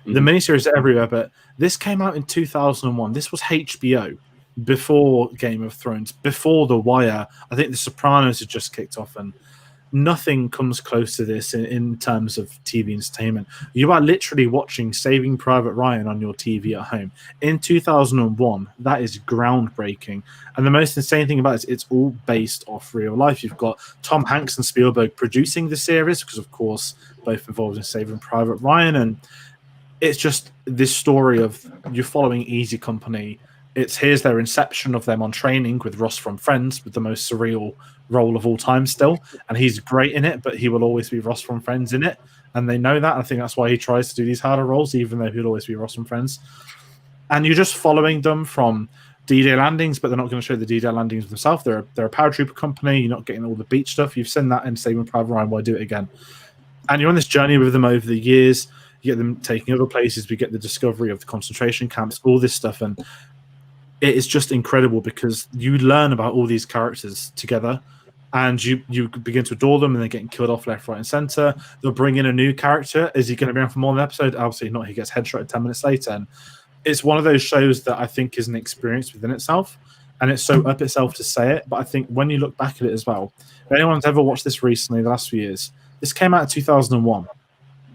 The miniseries are everywhere, but this came out in 2001. This was HBO, before Game of Thrones, before The Wire. I think The Sopranos had just kicked off, and nothing comes close to this in terms of TV entertainment. You are literally watching Saving Private Ryan on your TV at home. In 2001, that is groundbreaking. And the most insane thing about it is it's all based off real life. You've got Tom Hanks and Spielberg producing the series, because, of course, both involved in Saving Private Ryan. And it's just this story of you're following Easy Company. Here's their inception of them on training with Ross from Friends, with the most surreal role of all time still, and he's great in it, but he will always be Ross from Friends in it, and they know that. I think that's why he tries to do these harder roles, even though he'll always be Ross from Friends. And you're just following them from D-Day landings, but they're not going to show the D-Day landings themselves. They're a paratrooper company. You're not getting all the beach stuff. You've seen that in Saving Private Ryan. Why do it again? And you're on this journey with them over the years. You get them taking other places. We get the discovery of the concentration camps, all this stuff, and it is just incredible because you learn about all these characters together, and you begin to adore them, and they're getting killed off left, right, and center. They'll bring in a new character. Is he going to be on for more than an episode? Absolutely not. He gets headshotted 10 minutes later. And it's one of those shows that I think is an experience within itself, and it's so up itself to say it. But I think when you look back at it as well, if anyone's ever watched this recently, the last few years, this came out in 2001,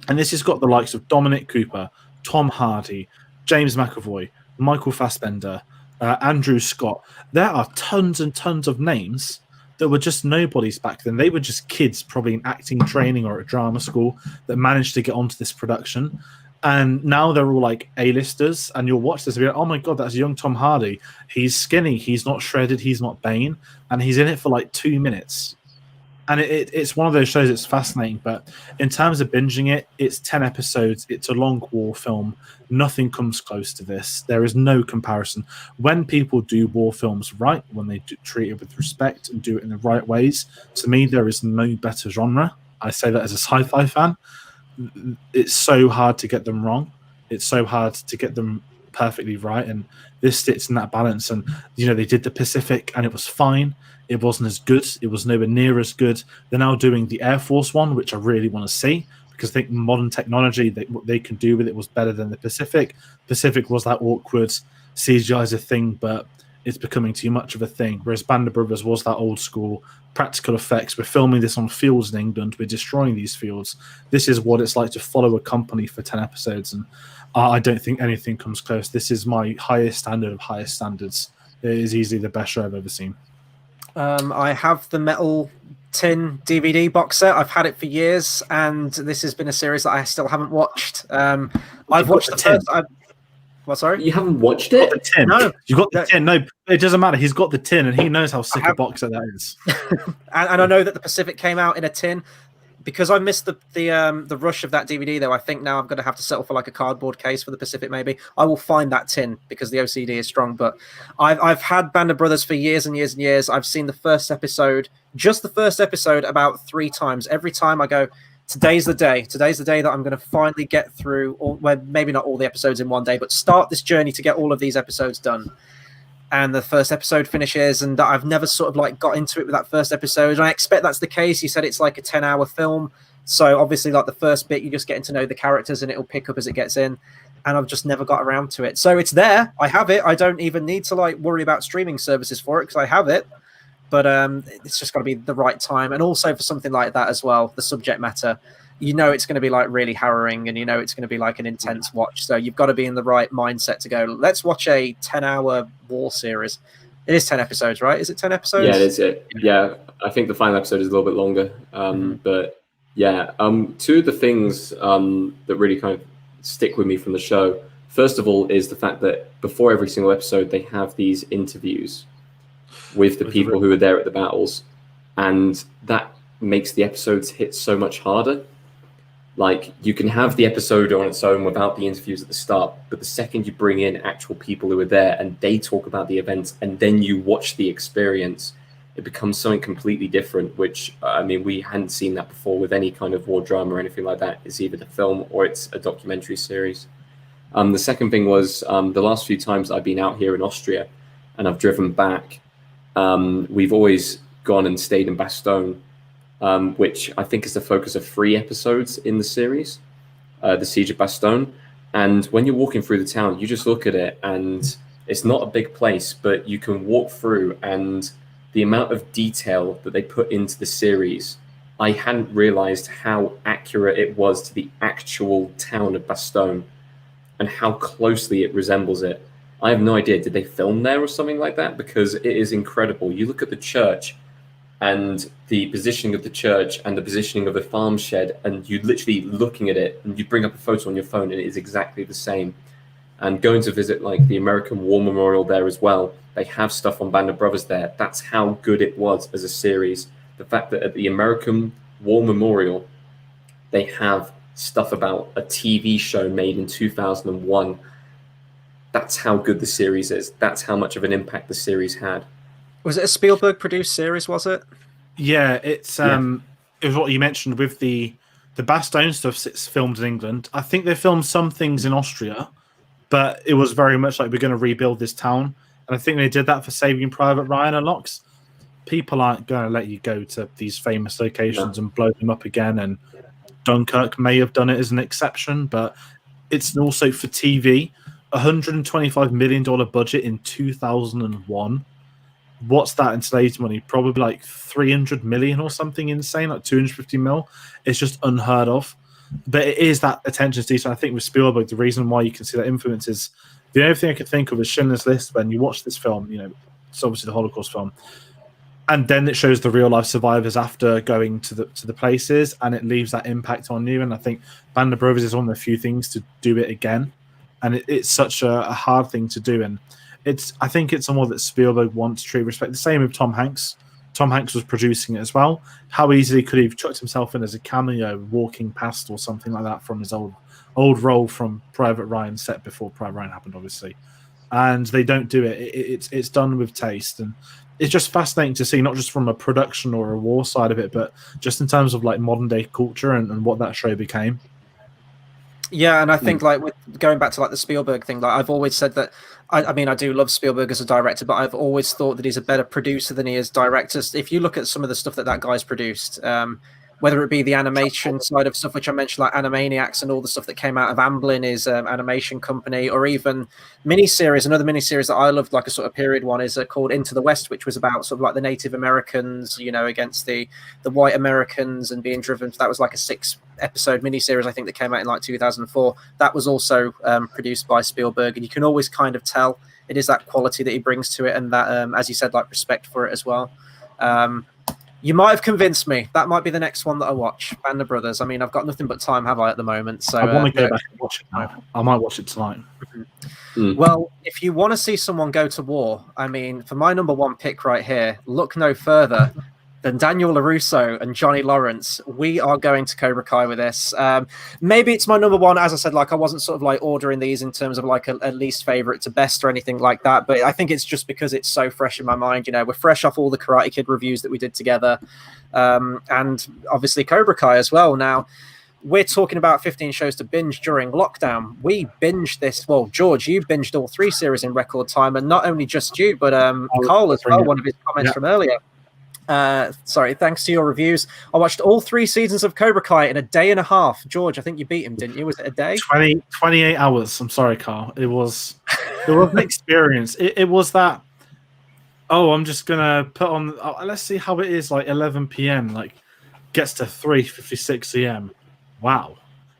and this has got the likes of Dominic Cooper, Tom Hardy, James McAvoy, Michael Fassbender, Andrew Scott. There are tons and tons of names that were just nobodies back then. They were just kids, probably in acting training or at drama school, that managed to get onto this production. And now they're all like A-listers, and you'll watch this and be like, oh my God, that's young Tom Hardy. He's skinny, he's not shredded, he's not Bane, and he's in it for like 2 minutes. And it's one of those shows that's fascinating, but in terms of binging it, it's 10 episodes, it's a long war film. Nothing comes close to this. There is no comparison. When people do war films right, when they treat it with respect and do it in the right ways, to me, there is no better genre. I say that as a sci-fi fan. It's so hard to get them wrong. It's so hard to get them perfectly right, and this sits in that balance. And they did the Pacific, and it was fine. It wasn't as good. It was nowhere near as good. They're now doing the Air Force one, which I really want to see, because I think modern technology, what they can do with it was better than the Pacific. Pacific was that awkward CGI is a thing, but it's becoming too much of a thing. Whereas Band of Brothers was that old school practical effects. We're filming this on fields in England. We're destroying these fields. This is what it's like to follow a company for 10 episodes. And I don't think anything comes close. This is my highest standard of highest standards. It is easily the best show I've ever seen. I have the Metal Tin DVD box set. I've had it for years, and this has been a series that I still haven't watched. I've watched the first. What? Sorry, you haven't watched it? The tin. No, you got the tin. No, it doesn't matter. He's got the tin, and he knows how sick a box set that is. and I know that the Pacific came out in a tin. because I missed the rush of that DVD, though, I think now I'm going to have to settle for like a cardboard case for the Pacific. Maybe I will find that tin because the OCD is strong. But I've had Band of Brothers for years and years and years. I've seen the first episode, just the first episode, about 3 times. Every time I go, today's the day. Today's the day that I'm going to finally get through, well, maybe not all the episodes in one day, but start this journey to get all of these episodes done. And the first episode finishes, and I've never sort of like got into it with that first episode. And I expect that's the case. You said it's like a 10-hour film, so obviously like the first bit you're just getting to know the characters, and it'll pick up as it gets in. And I've just never got around to it. So it's there. I have it. I don't even need to like worry about streaming services for it because I have it. But it's just got to be the right time, and also for something like that as well, the subject matter. You know it's going to be like really harrowing, and you know it's going to be like an intense watch. So you've got to be in the right mindset to go, let's watch a 10-hour war series. It is 10 episodes, right? Is it 10 episodes? Yeah, it is. Yeah, I think the final episode is a little bit longer. But yeah, 2 of the things that really kind of stick with me from the show, first of all, is the fact that before every single episode, they have these interviews with the people who are there at the battles. And that makes the episodes hit so much harder. Like, you can have the episode on its own without the interviews at the start, but the second you bring in actual people who are there and they talk about the events and then you watch the experience, it becomes something completely different, which, I mean, we hadn't seen that before with any kind of war drama or anything like that. It's either the film or it's a documentary series. The second thing was the last few times I've been out here in Austria and I've driven back, we've always gone and stayed in Bastogne, which I think is the focus of 3 episodes in the series, the Siege of Bastogne. And when you're walking through the town, you just look at it and it's not a big place, but you can walk through, and the amount of detail that they put into the series, I hadn't realized how accurate it was to the actual town of Bastogne and how closely it resembles it. I have no idea. Did they film there or something like that? Because it is incredible. You look at the church and the positioning of the church and the positioning of the farm shed, and you literally looking at it and you bring up a photo on your phone and it is exactly the same. And going to visit like the American War Memorial there as well, they have stuff on Band of Brothers there. That's how good it was as a series. The fact that at the American War Memorial, they have stuff about a TV show made in 2001. That's how good the series is. That's how much of an impact the series had. Was it a Spielberg produced series, was it? Yeah, it was what you mentioned with the Bastogne stuff. It's filmed in England. I think they filmed some things in Austria, but it was very much like, we're going to rebuild this town. And I think they did that for Saving Private Ryan and Locks. People aren't going to let you go to these famous locations and blow them up again. And Dunkirk may have done it as an exception, but it's also for TV. $125 million budget in 2001. What's that in today's money? Probably like 300 million or something insane, like 250 mil. It's just unheard of. But it is that attention to detail. I think with Spielberg, the reason why you can see that influence is, the only thing I could think of is Schindler's List. When you watch this film, you know, it's obviously the Holocaust film, and then it shows the real life survivors after going to the places, and it leaves that impact on you. And I think Band of Brothers is one of the few things to do it again, and it's such a hard thing to do. And I think it's someone that Spielberg wants to treat respect. The same with Tom Hanks. Tom Hanks was producing it as well. How easily could he have chucked himself in as a cameo, walking past or something like that from his old role from Private Ryan, set before Private Ryan happened, obviously. And they don't do it. It's done with taste, and it's just fascinating to see, not just from a production or a war side of it, but just in terms of like modern day culture and what that show became. Yeah, and I think like with going back to like the Spielberg thing, like I've always said that I mean I do love Spielberg as a director, but I've always thought that he's a better producer than he is director. If you look at some of the stuff that guy's produced, whether it be the animation side of stuff, which I mentioned, like Animaniacs and all the stuff that came out of Amblin, his animation company, or even miniseries. Another miniseries that I loved, like a sort of period one, is called Into the West, which was about sort of like the Native Americans, you know, against the white Americans and being driven. That was like a 6-episode miniseries, I think, that came out in like 2004. That was also produced by Spielberg, and you can always kind of tell it is that quality that he brings to it, and that, as you said, like respect for it as well. You might have convinced me. That might be the next one that I watch, Band of Brothers. I mean, I've got nothing but time, have I, at the moment? So I want to go back and watch it now. I might watch it tonight. Well, if you want to see someone go to war, I mean, for my number one pick right here, look no further then Daniel LaRusso and Johnny Lawrence, we are going to Cobra Kai with this. Maybe it's my number one. As I said, like I wasn't sort of like ordering these in terms of like a least favorite to best or anything like that. But I think it's just because it's so fresh in my mind. You know, we're fresh off all the Karate Kid reviews that we did together, and obviously Cobra Kai as well. Now, we're talking about 15 shows to binge during lockdown. We binged this. Well, George, you binged all 3 series in record time, and not only just you, but Carl as well. One of his comments from earlier. Sorry, thanks to your reviews. I watched all 3 seasons of Cobra Kai in a day and a half. George, I think you beat him, didn't you? Was it a day? 28 hours. I'm sorry, Carl. It was an experience. It was that, I'm just going to put on, let's see how it is, like 11 p.m., like gets to 3:56 a.m. Wow.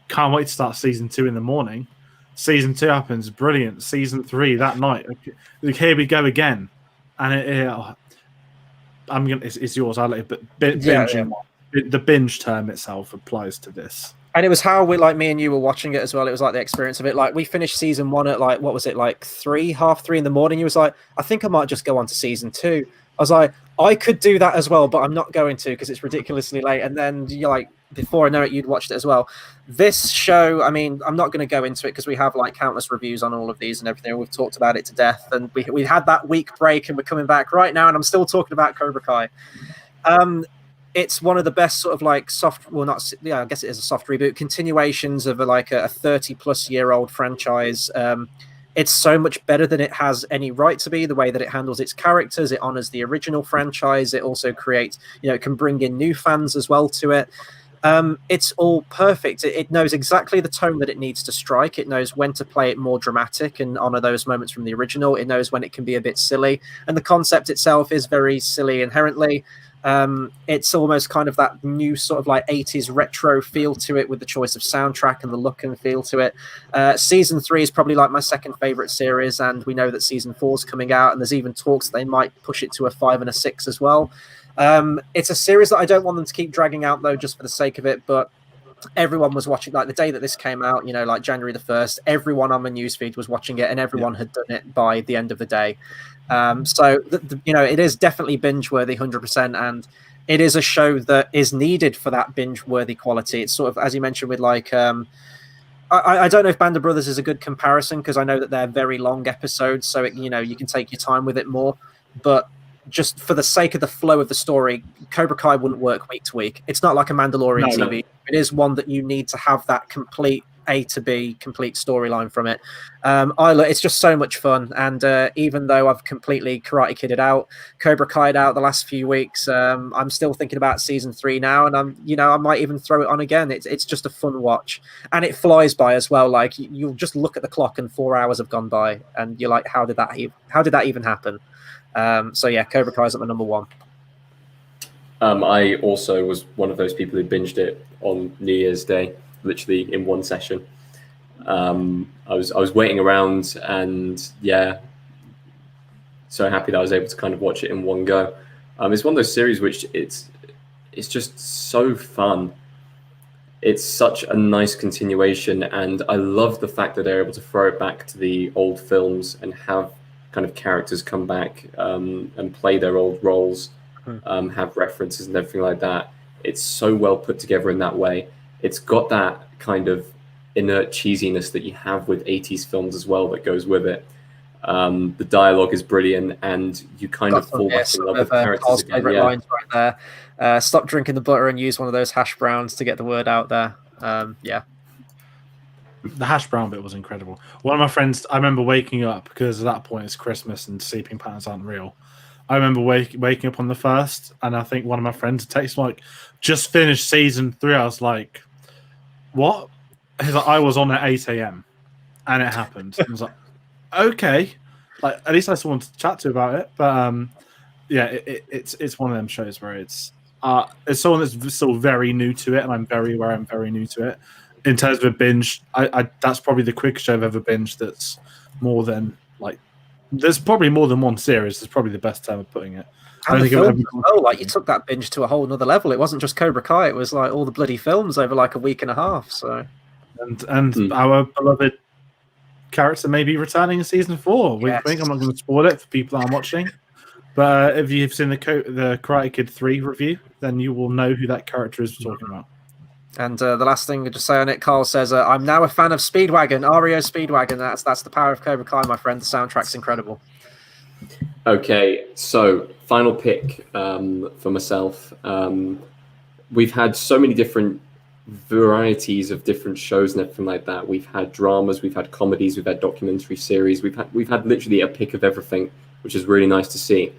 Can't wait to start season 2 in the morning. Season 2 happens. Brilliant. Season 3 that night. Here we go again. And it's yours. I'll let it, binging. The binge term itself applies to this. And it was how me and you were watching it as well. It was like the experience of it. Like we finished season 1 at like, what was it? Like 3:30 in the morning. You was like, I think I might just go on to season 2. I was like, I could do that as well, but I'm not going to because it's ridiculously late. And then you're like, before I know it, you'd watched it as well. This show, I mean, I'm not going to go into it because we have like countless reviews on all of these and everything. We've talked about it to death, and we had that week break, and we're coming back right now, and I'm still talking about Cobra Kai. It's one of the best sort of like I guess it is a soft reboot continuations of like a 30-plus-year-old franchise. It's so much better than it has any right to be. The way that it handles its characters, it honors the original franchise. It also creates, it can bring in new fans as well to it. It's all perfect. It knows exactly the tone that it needs to strike. It knows when to play it more dramatic and honor those moments from the original. It knows when it can be a bit silly. And the concept itself is very silly inherently. It's almost kind of that new sort of like 80s retro feel to it with the choice of soundtrack and the look and feel to it. Season 3 is probably like my second favorite series, and we know that season 4 is coming out, and there's even talks that they might push it to a 5 and a 6 as well. It's a series that I don't want them to keep dragging out though, just for the sake of it, but everyone was watching, like the day that this came out, like January the 1st, everyone on my newsfeed was watching it, and everyone had done it by the end of the day. So it is definitely binge-worthy 100%, and it is a show that is needed for that binge-worthy quality. It's sort of, as you mentioned, with like I don't know if Band of Brothers is a good comparison, because I know that they're very long episodes, so you can take your time with it more, but just for the sake of the flow of the story, Cobra Kai wouldn't work week to week. It's not like a Mandalorian TV. No. It is one that you need to have that complete A to B, complete storyline from it. It's just so much fun. And even though I've completely Karate Kidded out, Cobra Kai'd out the last few weeks, I'm still thinking about season 3 now, and I might even throw it on again. It's just a fun watch, and it flies by as well. Like you'll just look at the clock and 4 hours have gone by, and you're like, how did that even happen? So yeah, Cobra Kai is at my number 1. I also was one of those people who binged it on New Year's Day, literally in one session. I was waiting around, and so happy that I was able to kind of watch it in one go. It's one of those series which it's just so fun. It's such a nice continuation, and I love the fact that they're able to throw it back to the old films and have kind of characters come back and play their old roles, have references and everything like that. It's so well put together in that way. It's got that kind of inert cheesiness that you have with 80s films as well that goes with it. The dialogue is brilliant, and you kind of fall back in love with characters again. Favorite lines right there. Stop drinking the butter and use one of those hash browns to get the word out there. The hash brown bit was incredible. One of my friends, I remember waking up, because at that point it's Christmas and sleeping patterns aren't real. I remember waking up on the 1st, and I think one of my friends texted like, just finished season 3. I was like, what? He's like, I was on at 8 a.m. and it happened. I was like, okay. Like, at least I still wanted to chat to you about it. But it's one of them shows where it's someone that's still very new to it, and I'm very new to it. In terms of a binge, I that's probably the quickest show I've ever binged. That's more than like, there's probably more than one series. Is probably the best term of putting it. And you took that binge to a whole nother level. It wasn't just Cobra Kai; it was like all the bloody films over like a week and a half. So, and our beloved character may be returning in season 4. We think I'm not going to spoil it for people that are watching. But if you've seen the Karate Kid 3 review, then you will know who that character is we're talking about. And the last thing to say on it, Carl says, "I'm now a fan of Speedwagon, REO Speedwagon. That's the power of Cobra Kai, my friend. The soundtrack's incredible." Okay, so final pick for myself. We've had so many different varieties of different shows and everything like that. We've had dramas, we've had comedies, we've had documentary series. We've had literally a pick of everything, which is really nice to see.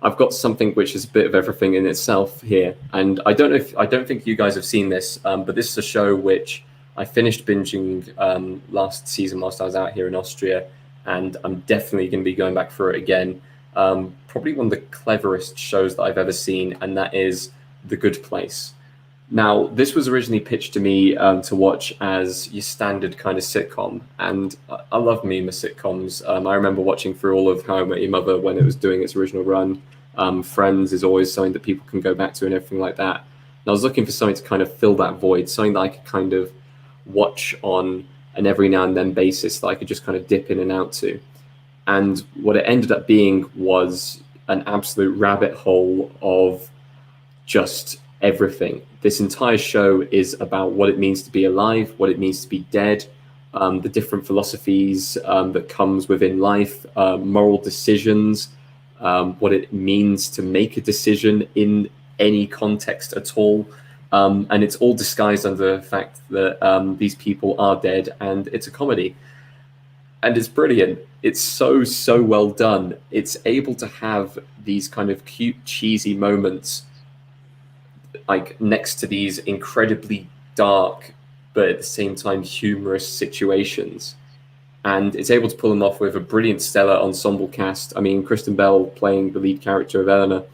I've got something which is a bit of everything in itself here, and I don't think you guys have seen this, but this is a show which I finished binging last season whilst I was out here in Austria, and I'm definitely going to be going back for it again. Probably one of the cleverest shows that I've ever seen, and that is The Good Place. Now, this was originally pitched to me to watch as your standard kind of sitcom, and I love me my sitcoms. I remember watching through all of How I Met Your Mother when it was doing its original run. Friends is always something that people can go back to and everything like that. And I was looking for something to kind of fill that void, something that I could kind of watch on an every now and then basis that I could just kind of dip in and out to. And what it ended up being was an absolute rabbit hole of just everything. This entire show is about what it means to be alive, what it means to be dead, the different philosophies that comes within life, moral decisions, what it means to make a decision in any context at all. And it's all disguised under the fact that these people are dead, and it's a comedy. And it's brilliant. It's so well done. It's able to have these kind of cute, cheesy moments like next to these incredibly dark, but at the same time humorous situations. And it's able to pull them off with a brilliant stellar ensemble cast. I mean, Kristen Bell playing the lead character of Eleanor,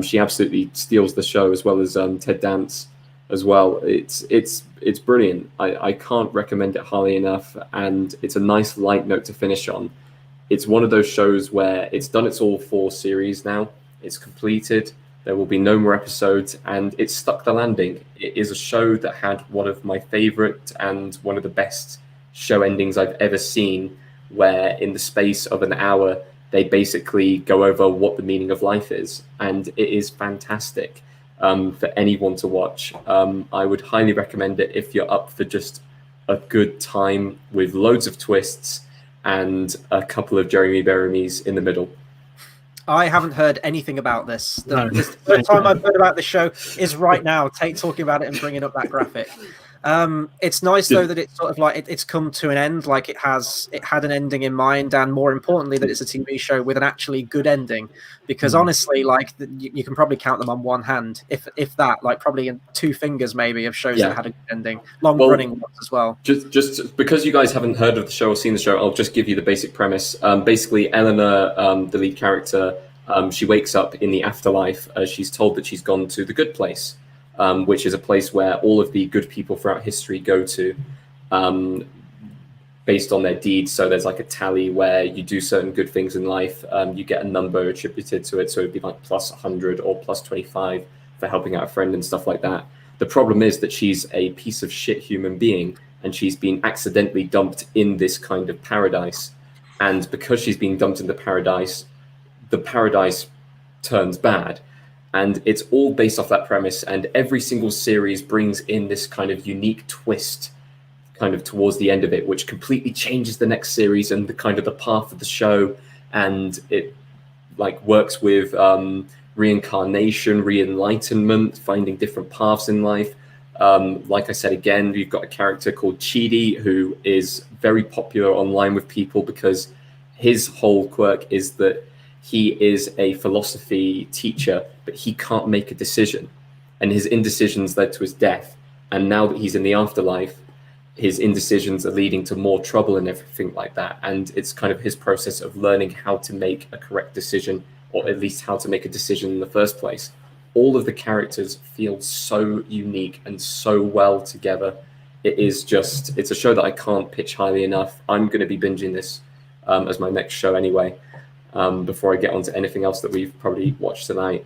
she absolutely steals the show, as well as Ted Dance as well. It's brilliant. I can't recommend it highly enough, and it's a nice light note to finish on. It's one of those shows where it's done its all 4 series now. It's completed. There will be no more episodes, and it's stuck the landing. It is a show that had one of my favorite and one of the best show endings I've ever seen, where in the space of an hour, they basically go over what the meaning of life is. And it is fantastic for anyone to watch. I would highly recommend it if you're up for just a good time with loads of twists and a couple of Jeremy Beremies in the middle. I haven't heard anything about this. The first time I've heard about the show is right now. Tate talking about it and bringing up that graphic. It's nice though that it's sort of like it's come to an end. Like it had an ending in mind, and more importantly, that it's a TV show with an actually good ending. Because honestly, like you can probably count them on one hand, if that. Like probably in 2 fingers maybe of shows that had a good ending, long running ones as well. Just because you guys haven't heard of the show or seen the show, I'll just give you the basic premise. Basically, Eleanor, the lead character, she wakes up in the afterlife. She's told that she's gone to the good place. Which is a place where all of the good people throughout history go to based on their deeds. So there's like a tally where you do certain good things in life, you get a number attributed to it. So it'd be like plus 100 or plus 25 for helping out a friend and stuff like that. The problem is that she's a piece of shit human being, and she's been accidentally dumped in this kind of paradise. And because she's being dumped in the paradise turns bad. And it's all based off that premise, and every single series brings in this kind of unique twist kind of towards the end of it, which completely changes the next series and the kind of the path of the show. And it like works with reincarnation, re-enlightenment, finding different paths in life. Like I said, again, you've got a character called Chidi, who is very popular online with people because his whole quirk is that he is a philosophy teacher, but he can't make a decision. And his indecisions led to his death. And now that he's in the afterlife, his indecisions are leading to more trouble and everything like that. And it's kind of his process of learning how to make a correct decision, or at least how to make a decision in the first place. All of the characters feel so unique and so well together. It's a show that I can't pitch highly enough. I'm going to be binging this as my next show anyway. Before I get on to anything else that we've probably watched tonight.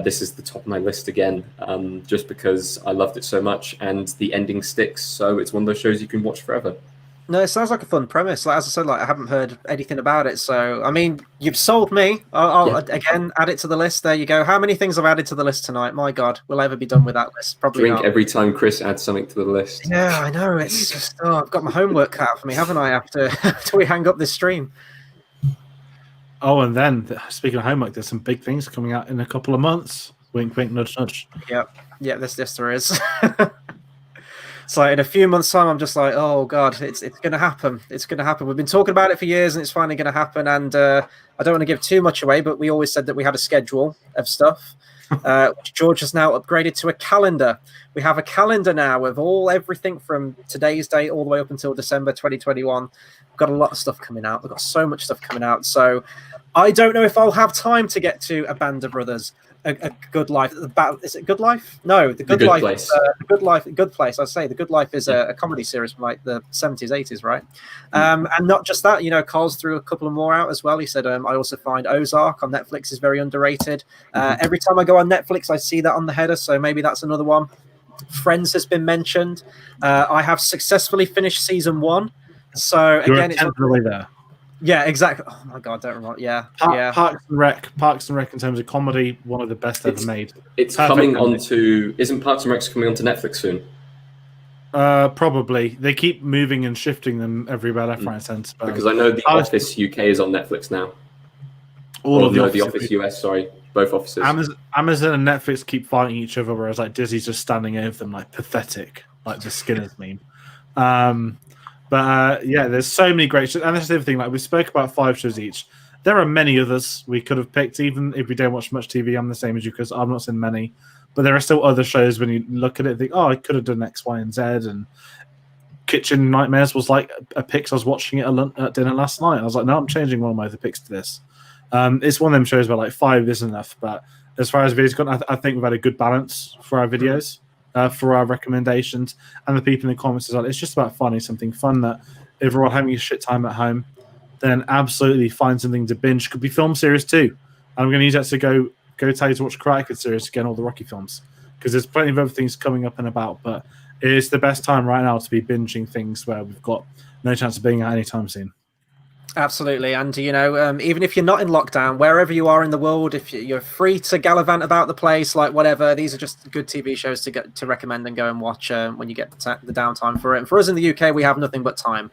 This is the top of my list again, just because I loved it so much and the ending sticks. So it's one of those shows you can watch forever. No, it sounds like a fun premise. Like, as I said, like I haven't heard anything about it. So, I mean, you've sold me. I'll again add it to the list. There you go. How many things I've added to the list tonight? My God, will I ever be done with that list? Probably Drink not. every time Chris adds something to the list. Yeah, I know. It's just I've got my homework cut out for me, haven't I? After we hang up this stream. Oh, and then speaking of homework, there's some big things coming out in a couple of months. Wink, wink, nudge, nudge. Yep. Yeah, this there is. So in a few months' time, I'm just like, oh God, it's going to happen. It's going to happen. We've been talking about it for years, and it's finally going to happen. And I don't want to give too much away, but we always said that we had a schedule of stuff, which George has now upgraded to a calendar. We have a calendar now of everything from today's date all the way up until December 2021. We've got a lot of stuff coming out. We've got so much stuff coming out. So I don't know if I'll have time to get to A Band of Brothers. A Good Life. Is it Good Life? No, The Good Life. Place. The Good Life. Good Place. I say The Good Life is a comedy series from like the 70s, 80s, right? And not just that. Carl's threw a couple of more out as well. He said, I also find Ozark on Netflix is very underrated. Every time I go on Netflix, I see that on the header, so maybe that's another one. Friends has been mentioned. I have successfully finished season 1. So again, it's the way there. Yeah, exactly. Oh my God, don't remember. Yeah, yeah. Parks and Rec in terms of comedy, one of the best ever made. It's coming onto. Isn't Parks and Rec coming onto Netflix soon? Probably. They keep moving and shifting them everywhere left, right, and centre. Because I know The Office UK is on Netflix now. The Office US. Sorry, both offices. Amazon and Netflix keep fighting each other, whereas like Disney's just standing over them, like pathetic, like the Skinners meme. But yeah, there's so many great shows. And that's the other thing, like we spoke about 5 shows each. There are many others we could have picked, even if we don't watch much TV. I'm the same as you because I've not seen many. But there are still other shows when you look at it and think, oh, I could have done X, Y, and Z. And Kitchen Nightmares was like a pick. I was watching it at dinner last night. I was like, no, I'm changing one of my other picks to this. It's one of them shows where like 5 isn't enough. But as far as videos go, I think we've had a good balance for our videos. For our recommendations and the people in the comments as well. It's just about finding something fun that if we're all having a shit time at home, then absolutely find something to binge. Could be film series too. And I'm going to use that to go tell you to watch Karate Kid series again, all the Rocky films, because there's plenty of other things coming up and about. But it is the best time right now to be binging things where we've got no chance of being at any time soon. Absolutely. And, even if you're not in lockdown, wherever you are in the world, if you're free to gallivant about the place, like whatever, these are just good TV shows to recommend and go and watch when you get the downtime for it. And for us in the UK, we have nothing but time.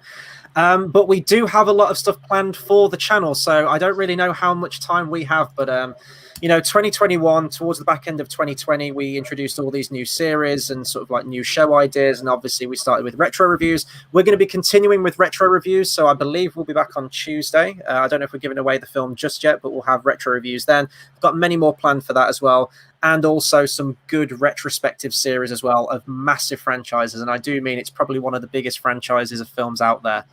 But we do have a lot of stuff planned for the channel. So I don't really know how much time we have, but 2021, towards the back end of 2020, we introduced all these new series and sort of like new show ideas. And obviously we started with retro reviews. We're going to be continuing with retro reviews. So I believe we'll be back on Tuesday. I don't know if we're giving away the film just yet, but we'll have retro reviews then. We've got many more planned for that as well. And also some good retrospective series as well of massive franchises. And I do mean it's probably one of the biggest franchises of films out there.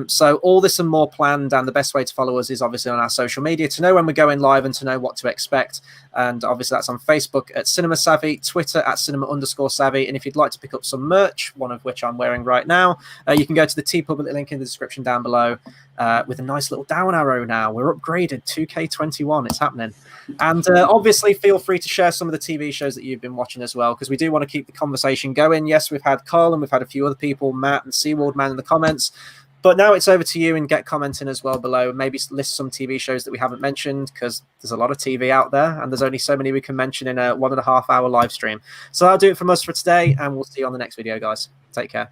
So all this and more planned, and the best way to follow us is obviously on our social media to know when we're going live and to know what to expect. And obviously that's on Facebook at Cinema Savvy, Twitter at Cinema_Savvy. And if you'd like to pick up some merch, one of which I'm wearing right now, you can go to the TeePublic link in the description down below with a nice little down arrow now. We're upgraded 2K21. It's happening. And obviously feel free to share some of the TV shows that you've been watching as well, because we do want to keep the conversation going. Yes, we've had Carl and we've had a few other people, Matt and SeaWorld Man in the comments. But now it's over to you, and get commenting as well below. Maybe list some TV shows that we haven't mentioned, because there's a lot of TV out there and there's only so many we can mention in a 1.5 hour live stream. So that'll do it from us for today, and we'll see you on the next video, guys. Take care.